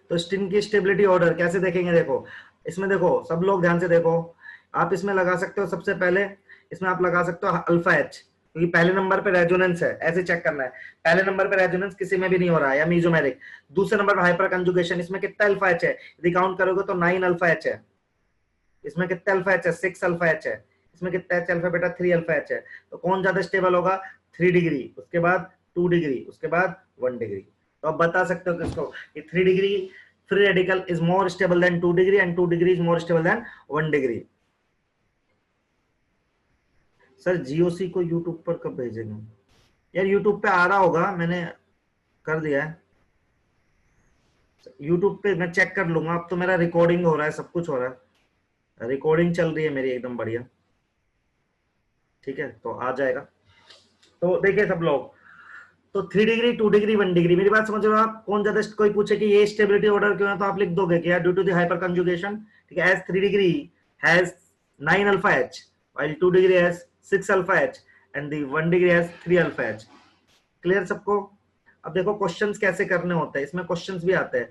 तो स्टिन की स्टेबिलिटी ऑर्डर कैसे देखेंगे, देखो इसमें, देखो सब लोग ध्यान से देखो, आप इसमें लगा सकते हो, सबसे पहले इसमें आप लगा सकते हो अल्फा एच, क्योंकि पहले नंबर पे रेजोनेंस है, ऐसे चेक करना है, पहले नंबर पे रेजोनेंस किसी में भी नहीं हो रहा है, या मीजोमेरिक। दूसरे नंबर पे हाइपर कंजुगेशन, इसमें कितना अल्फा एच है, यदि काउंट करोगे तो 9 अल्फा एच है। इसमें कितना अल्फा एच है, 6 अल्फा एच है। इसमें कितना H alpha beta, 3 alpha H है। तो कौन ज्यादा स्टेबल होगा, 3 डिग्री, उसके बाद 2 डिग्री, उसके बाद 1 डिग्री। तो आप बता सकते हो किसको, कि 3 degree free radical is more stable then 2 degree and 2 degree is more stable then 1 degree. Sir GOC को यूट्यूब पर कब भेजेंगे? यार यूट्यूब पे आ रहा होगा, मैंने कर दिया है यूट्यूब पे, मैं चेक कर लूंगा। अब तो मेरा रिकॉर्डिंग हो रहा है, सब कुछ हो रहा है, रिकॉर्डिंग चल रही है मेरी एकदम बढ़िया। ठीक है, तो आ जाएगा। तो देखिए सब लोग, तो 3 डिग्री, 2 डिग्री, 1 डिग्री, मेरी बात समझ रहे हो आप? कौन ज्यादा, कोई पूछे कि ये स्टेबिलिटी ऑर्डर क्यों है, तो आप लिख दोगे कि यार due to the hyperconjugation, ठीक है, as 3 degree has 9 alpha H, while 2 degree has 6 alpha H, and the 1 degree has 3 alpha H. Clear सबको? अब देखो क्वेश्चंस कैसे करने होते हैं, इसमें क्वेश्चंस भी आते हैं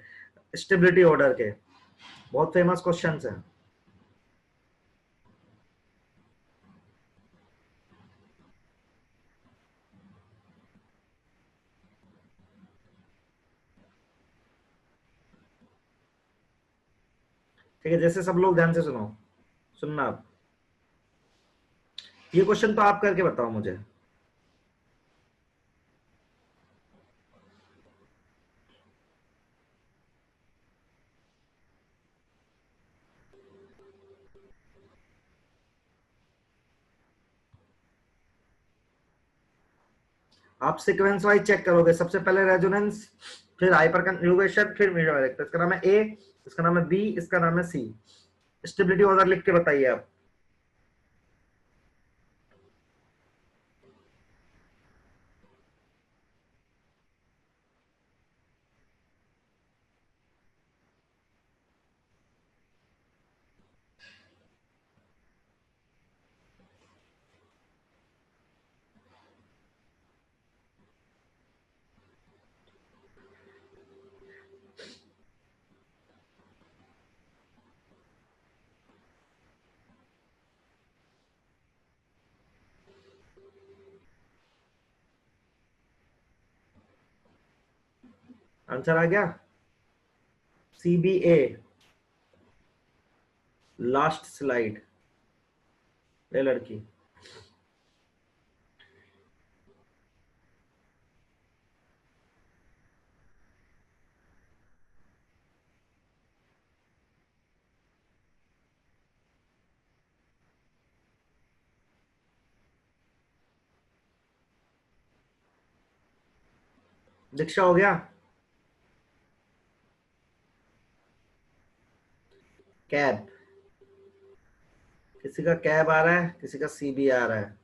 स्टेबिलिटी ऑर्डर के, बहुत फेमस क्वेश्चंस हैं। ठीक है, जैसे सब लोग ध्यान से सुनो, सुनना आप, ये क्वेश्चन तो आप करके बताओ मुझे। आप सीक्वेंस वाइज चेक करोगे, सबसे पहले रेजोनेंस, फिर हाइपर कंजुगेशन, फिर म्यूचुअल। इसका नाम है ए, इसका नाम है बी, इसका नाम है सी। स्टेबिलिटी ऑर्डर लिख के बताइए आप। आंसर आ गया, सी बी ए, लास्ट स्लाइड, ले लड़की। दीक्षा हो गया? कैब, किसी का कैब आ रहा है, किसी का सीबी आ रहा है,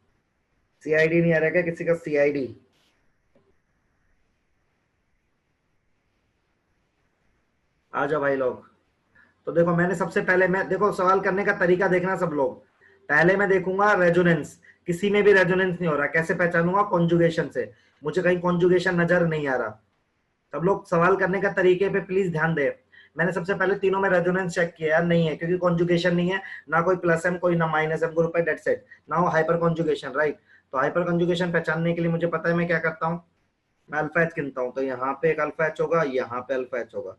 सीआईडी नहीं आ रहा है क्या किसी का? सीआईडी आ जाओ भाई लोग। तो देखो मैंने सबसे पहले, मैं देखो सवाल करने का तरीका देखना सब लोग। पहले मैं देखूंगा रेजोनेंस, किसी में भी रेजोनेंस नहीं हो रहा, कैसे पहचानूंगा? कॉन्जुगेशन से, मुझे कहीं कॉन्जुगेशन नजर नहीं आ रहा। सब लोग सवाल करने का तरीके पे प्लीज ध्यान दे। मैंने सबसे पहले तीनों में रेजोनेंस चेक किया, यार नहीं है, क्योंकि कॉन्जुगेशन नहीं है, ना कोई प्लस एम कोई ना माइनस एम ग्रुप है, डेट सेट ना हो हाइपर कॉन्जुगेशन, राइट? तो हाइपर कॉन्जुगेशन पहचानने के लिए मुझे पता है मैं क्या करता हूँ, मैं अल्फा एच गिनता हूँ। तो यहाँ पे एक अल्फा एच होगा, यहाँ पे अल्फा एच होगा,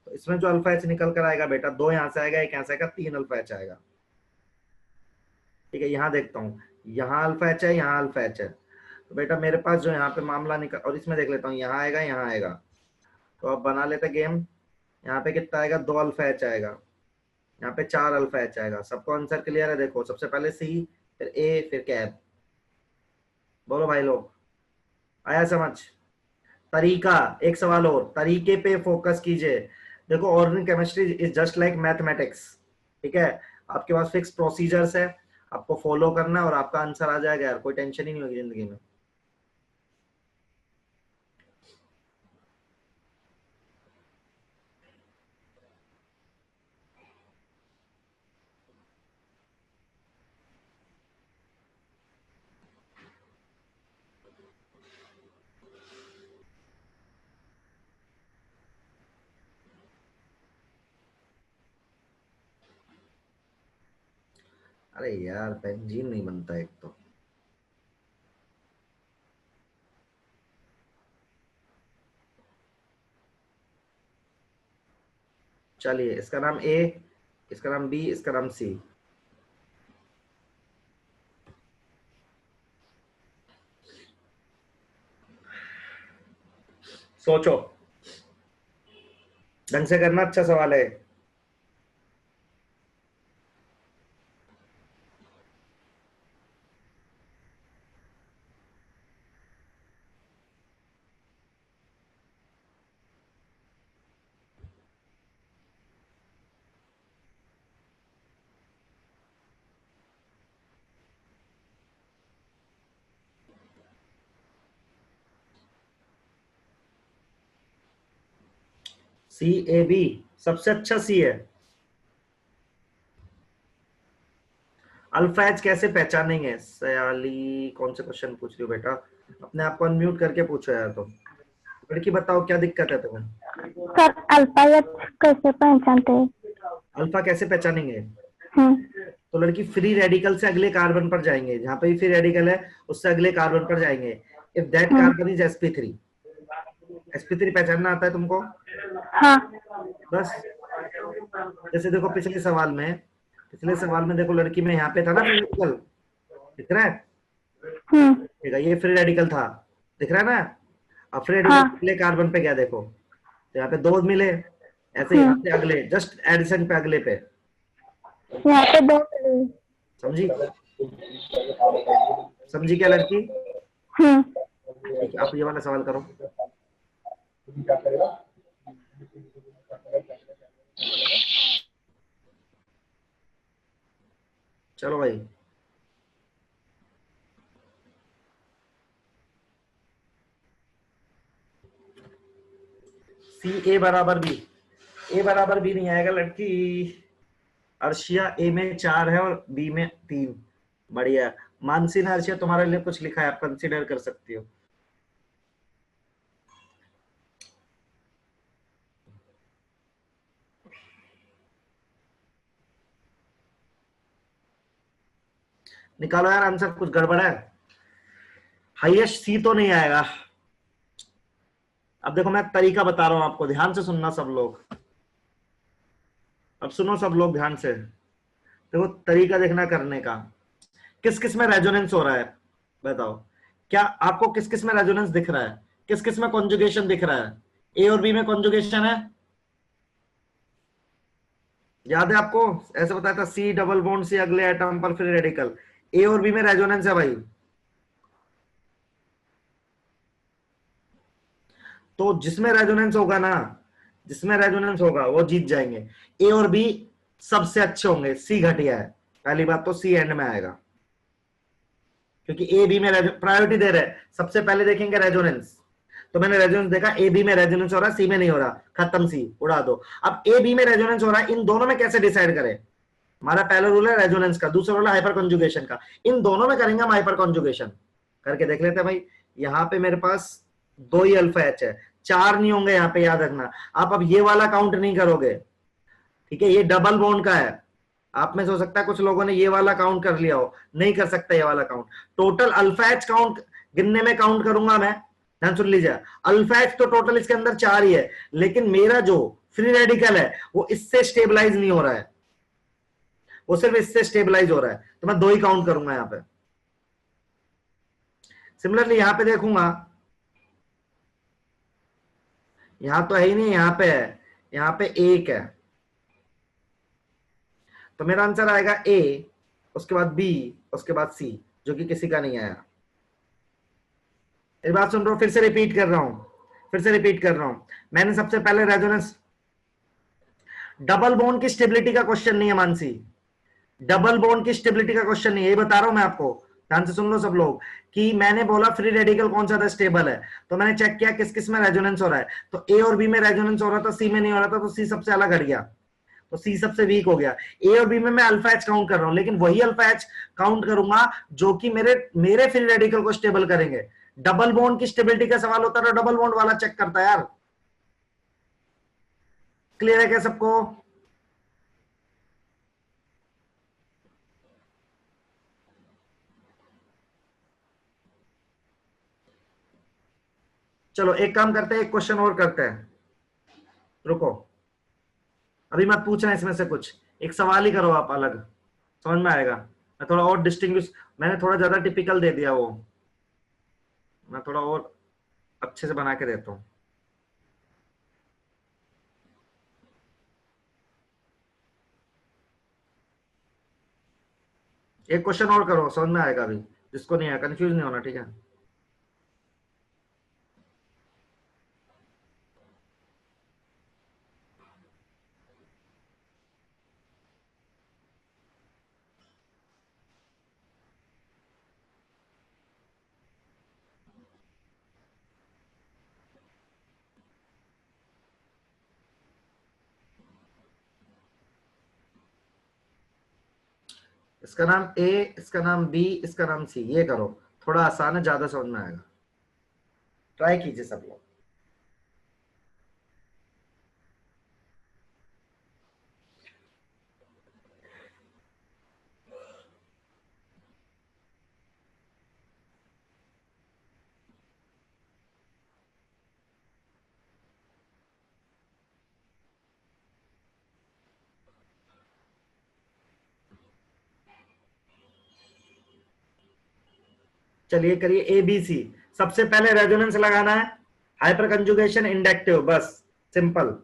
तो इसमें जो अल्फा एच निकल कर आएगा बेटा, दो यहाँ से आएगा, एक यहाँ से आएगा, 3 अल्फा एच आएगा। ठीक है, यहाँ देखता हूँ, यहाँ अल्फा एच है, यहाँ अल्फा एच है, तो बेटा मेरे पास जो यहाँ पे मामला निकल, और इसमें देख लेता हूँ, यहाँ आएगा, यहाँ आएगा, तो अब बना लेते गेम। यहाँ पे कितना आएगा? 2 अल्फा एच आएगा, यहाँ पे 4 अल्फा एच आएगा। सबको आंसर क्लियर है? देखो सबसे पहले सी, फिर ए, फिर कैब। बोलो भाई लोग, आया समझ? तरीका, एक सवाल और, तरीके पे फोकस कीजिए। देखो organic chemistry is just like mathematics, ठीक है? आपके पास फिक्स प्रोसीजर्स है, आपको फॉलो करना है और आपका आंसर आ जाएगा यार, कोई टेंशन ही नहीं होगी जिंदगी में। अरे यार बेंजीन नहीं बनता एक तो। चलिए, इसका नाम ए, इसका नाम बी, इसका नाम सी। सोचो, ढंग से करना, अच्छा सवाल है। CAB सबसे अच्छा सी है। अल्फा एच कैसे पहचानेंगे? सयाली कौन से क्वेश्चन पूछ रही हो बेटा? अपने आप को अनम्यूट करके पूछो यार। तुम लड़की बताओ क्या दिक्कत है तुम्हें? सर अल्फा एच कैसे पहचानते हैं? अल्फा कैसे पहचानेंगे? हम्म, तो लड़की फ्री रेडिकल से अगले कार्बन पर जाएंगे, जहां पे भी फ्री रेडिकल है उससे अगले कार्बन पर जाएंगे। If that hmm, carbon is sp3। sp3 पहचानना आता है तुमको? हाँ। बस जैसे देखो पिछले सवाल में देखो लड़की में यहाँ पे था ना फ्री रेडिकल, दिख रहा है? हम्म, देखा, ये फ्री रेडिकल था, दिख रहा है ना? अब फ्री रेडिकल हाँ। अगले कार्बन पे गया देखो, तो यहाँ पे दो मिले, ऐसे यहाँ हम्म, से अगले जस्ट एडिशन पे अगले पे। यहाँ पे दो मिले। समझी? समझी क्या लड़की? हम्म, ठीक है, आप ये वाला सवाल करो। चलो भाई, ए बराबर बी नहीं आएगा लड़की। अर्शिया ए में 4 है और बी में 3। बढ़िया। मानसी ने अर्शिया तुम्हारे लिए कुछ लिखा है, आप कंसीडर कर सकती हो। निकालो यार आंसर, कुछ गड़बड़ है। हाईएस्ट सी तो नहीं आएगा। अब देखो मैं तरीका बता रहा हूं आपको, ध्यान से सुनना सब लोग। अब सुनो सब लोग ध्यान से, देखो तरीका देखना करने का। किस किस में रेजोनेंस हो रहा है बताओ? क्या आपको किस किस में रेजोनेंस दिख रहा है? किस किस में कॉन्जुगेशन दिख रहा है? ए और बी में कॉन्जुगेशन है, याद है आपको? ऐसे बताया था, सी डबल बॉन्ड सी अगले एटम पर फिर रेडिकल। ए और बी में रेजोनेंस है भाई, तो जिसमें रेजोनेंस होगा ना, जिसमें रेजोनेंस होगा वो जीत जाएंगे। ए और बी सबसे अच्छे होंगे, सी घटिया है। पहली बात तो सी एंड में आएगा, क्योंकि ए बी में प्रायोरिटी दे रहे हैं, सबसे पहले देखेंगे रेजोनेंस। तो मैंने रेजोनेंस देखा, ए बी में रेजोनेंस हो रहा है, सी में नहीं हो रहा, खत्म, सी उड़ा दो। अब ए बी में रेजोनेंस हो रहा है, इन दोनों में कैसे डिसाइड करें? हमारा पहला रूल है रेजोनेंस का, दूसरा रूल है हाइपर कॉन्जुगेशन का। इन दोनों में करेंगे हम हाइपर कॉन्जुगेशन। करके देख लेते हैं भाई। यहाँ पे मेरे पास 2 ही अल्फा एच है, 4 नहीं होंगे यहाँ पे, याद रखना। आप अब ये वाला काउंट नहीं करोगे, ठीक है? ये डबल बॉन्ड का है। आप में से हो सकता है कुछ लोगों ने ये वाला काउंट कर लिया हो, नहीं कर सकता ये वाला count. Total alpha H count गिनने में काउंट करूंगा मैं, ध्यान सुन लीजिए। अल्फा एच तो टोटल इसके अंदर 4 ही है, लेकिन मेरा जो फ्री रेडिकल है वो इससे स्टेबलाइज नहीं हो रहा है, वो सिर्फ इससे स्टेबलाइज हो रहा है, तो मैं 2 ही काउंट करूंगा यहाँ पे। सिमिलरली यहां पे देखूंगा, यहां तो है ही नहीं, यहां पे है, यहां पे 1 है, तो मेरा आंसर आएगा ए, उसके बाद बी, उसके बाद सी, जो कि किसी का नहीं आया। एक बात सुन रहा हूं, फिर से रिपीट कर रहा हूं, मैंने सबसे पहले रेजोनेंस, डबल बॉन्ड की स्टेबिलिटी का क्वेश्चन नहीं है मानसी, डबल बॉन्ड की स्टेबिलिटी का क्वेश्चन नहीं है, ये बता रहा हूं मैं आपको। ध्यान से सुन लो सब लोग, कि मैंने बोला फ्री रेडिकल कौन सा था स्टेबल है, तो मैंने चेक किया किस किस में रेजोनेंस हो रहा है, तो ए और बी में रेजोनेंस हो रहा था, सी में नहीं हो रहा था, तो सी सबसे अलग हट गया, तो सी सबसे वीक हो गया। ए और बी में मैं अल्फा एच काउंट कर रहा हूं, लेकिन वही अल्फा एच काउंट करूंगा जो कि मेरे मेरे फ्री रेडिकल को स्टेबल करेंगे। डबल बॉन्ड की स्टेबिलिटी का सवाल होता है, डबल बॉन्ड वाला चेक करता है यार। क्लियर है क्या सबको? चलो एक काम करते हैं, एक क्वेश्चन और करते हैं, रुको, अभी मत पूछना इसमें से कुछ, एक सवाल ही करो आप अलग, समझ में आएगा। मैं थोड़ा और डिस्टिंग्विश, मैंने थोड़ा ज्यादा टिपिकल दे दिया वो, मैं थोड़ा और अच्छे से बना के देता हूँ। एक क्वेश्चन और करो, समझ में आएगा अभी, जिसको नहीं आया कंफ्यूज नहीं होना, ठीक है? इसका नाम ए, इसका नाम बी, इसका नाम सी। ये करो, थोड़ा आसान है, ज्यादा समझ में आएगा। ट्राई कीजिए सब लोग। चलिए करिए ए बी सी। सबसे पहले रेजोनेंस लगाना है, हाइपर कंजुगेशन, इंडक्टिव, बस simple.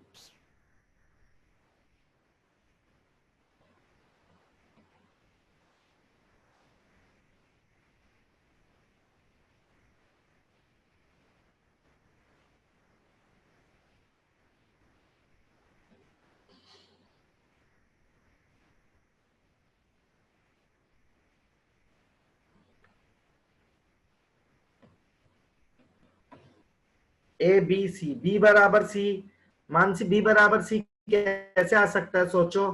A B C, B बराबर सी। मानसी बी बराबर सी कैसे आ सकता है, सोचो।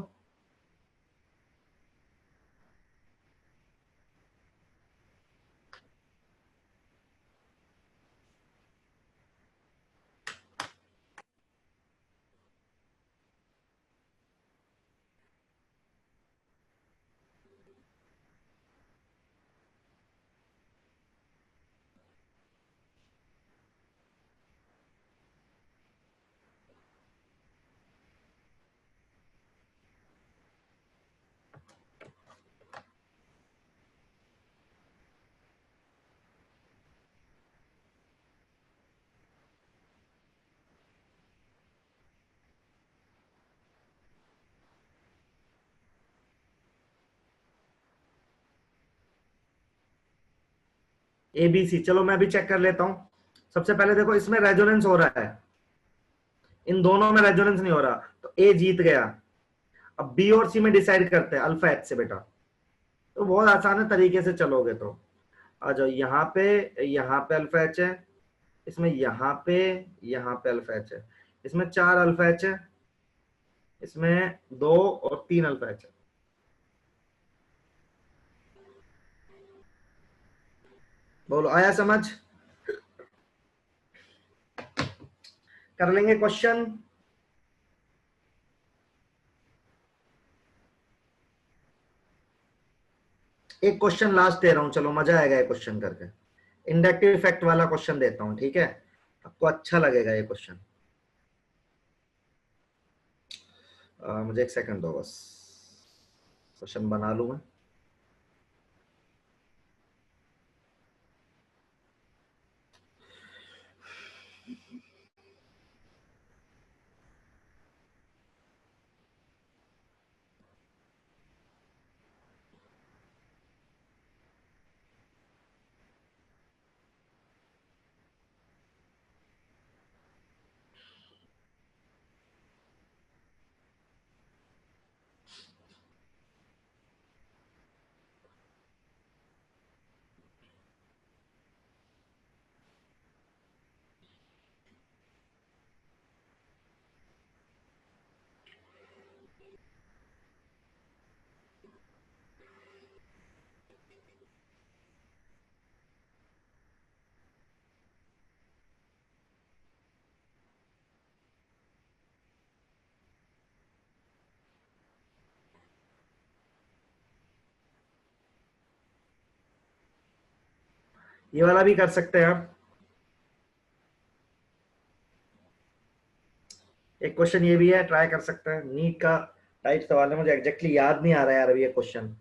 ए बी सी, चलो मैं भी चेक कर लेता हूं। सबसे पहले देखो, इसमें रेजोनेंस हो रहा है, इन दोनों में रेजोनेंस नहीं हो रहा, तो ए जीत गया। अब बी और सी में डिसाइड करते हैं अल्फा एच से बेटा। तो बहुत आसान है, तरीके से चलोगे तो। आ जाओ यहाँ पे अल्फा एच है, इसमें यहाँ पे अल्फा एच है, इसमें 4 अल्फा एच है, इसमें 2 और 3 अल्फा एच है। बोलो, आया समझ? कर लेंगे क्वेश्चन। एक क्वेश्चन लास्ट दे रहा हूं, चलो मजा आएगा ये क्वेश्चन करके। इंडक्टिव इफेक्ट वाला क्वेश्चन देता हूं, ठीक है? आपको अच्छा लगेगा ये क्वेश्चन। मुझे एक सेकंड दो बस, क्वेश्चन बना लूं मैं। ये वाला भी कर सकते हैं आप। एक क्वेश्चन ये भी है, ट्राई कर सकते हैं। नीट का टाइप सवाल है, मुझे एग्जैक्टली याद नहीं आ रहा है यार अभी ये क्वेश्चन।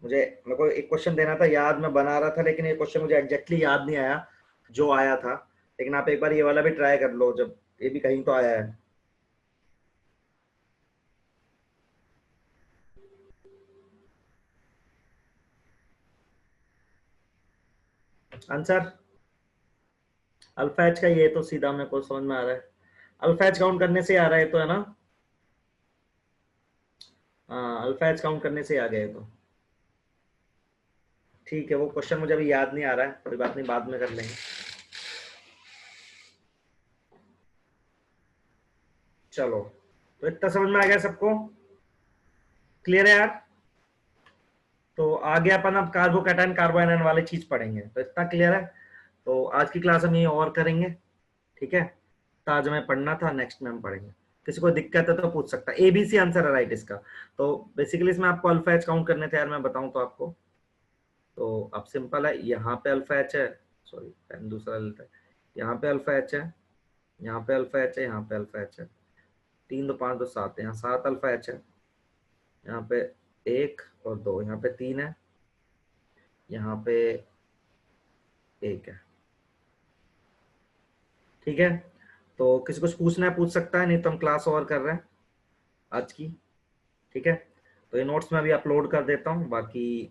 मेरे को एक क्वेश्चन देना था याद, मैं बना रहा था, लेकिन ये क्वेश्चन मुझे एग्जैक्टली याद नहीं आया जो आया था। लेकिन आप एक बार ये वाला भी ट्राई कर लो, जब ये भी कहीं तो आया है। आंसर अल्फा एच का, ये तो सीधा मेरे को समझ में आ रहा है। अल्फा एच काउंट करने से आ रहा है तो, है ना? हाँ, अल्फा एच काउंट करने से आ गया ये तो। ठीक है, वो क्वेश्चन मुझे अभी याद नहीं आ रहा है, कोई बात नहीं, बाद में कर लेंगे। चलो, तो इतना समझ में आ गया सबको? क्लियर है यार? तो आगे अपन अब कार्बोकैटायन कार्बोएनायन वाले चीज पढ़ेंगे। तो इतना क्लियर है। तो आज की क्लास हम ये और करेंगे, ठीक है। तो आज हमें पढ़ना था, नेक्स्ट में हम पढ़ेंगे। किसी को दिक्कत है तो पूछ सकता है। एबीसी आंसर है राइट इसका। तो बेसिकली इसमें आपको अल्फा एच काउंट करने थे यार, मैं बताऊं तो आपको। तो अब सिंपल है, यहाँ पे अल्फा एच है, सॉरी पेन दूसरा लेता है। यहाँ पे अल्फा एच है, यहाँ पे अल्फा एच है, यहाँ पे अल्फा एच है। 3 2 5 2 7, यहाँ 7 अल्फा एच है। यहाँ पे 1 और 2, यहाँ पे 3 है, यहाँ पे 1 है, ठीक है। तो किसी कुछ पूछना है पूछ सकता है, नहीं तो हम क्लास ओवर कर रहे हैं आज की, ठीक है। तो ये नोट्स मैं अभी अपलोड कर देता हूँ, बाकी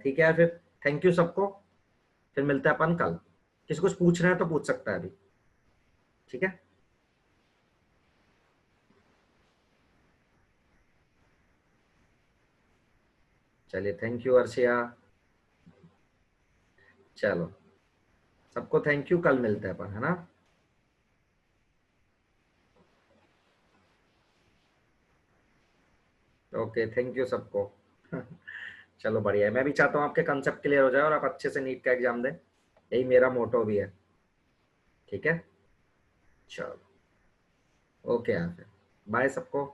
ठीक है यार। फिर थैंक यू सबको, फिर मिलते हैं अपन कल। किसी कुछ पूछना है तो पूछ सकता है अभी, ठीक है। चलिए थैंक यू अर्शिया, चलो सबको थैंक यू, कल मिलते हैं अपन, है ना। ओके थैंक यू सबको। चलो बढ़िया है, मैं भी चाहता हूँ आपके कंसेप्ट क्लियर हो जाए और आप अच्छे से नीट का एग्जाम दें, यही मेरा मोटो भी है, ठीक है। चलो ओके यार, फिर बाय सबको।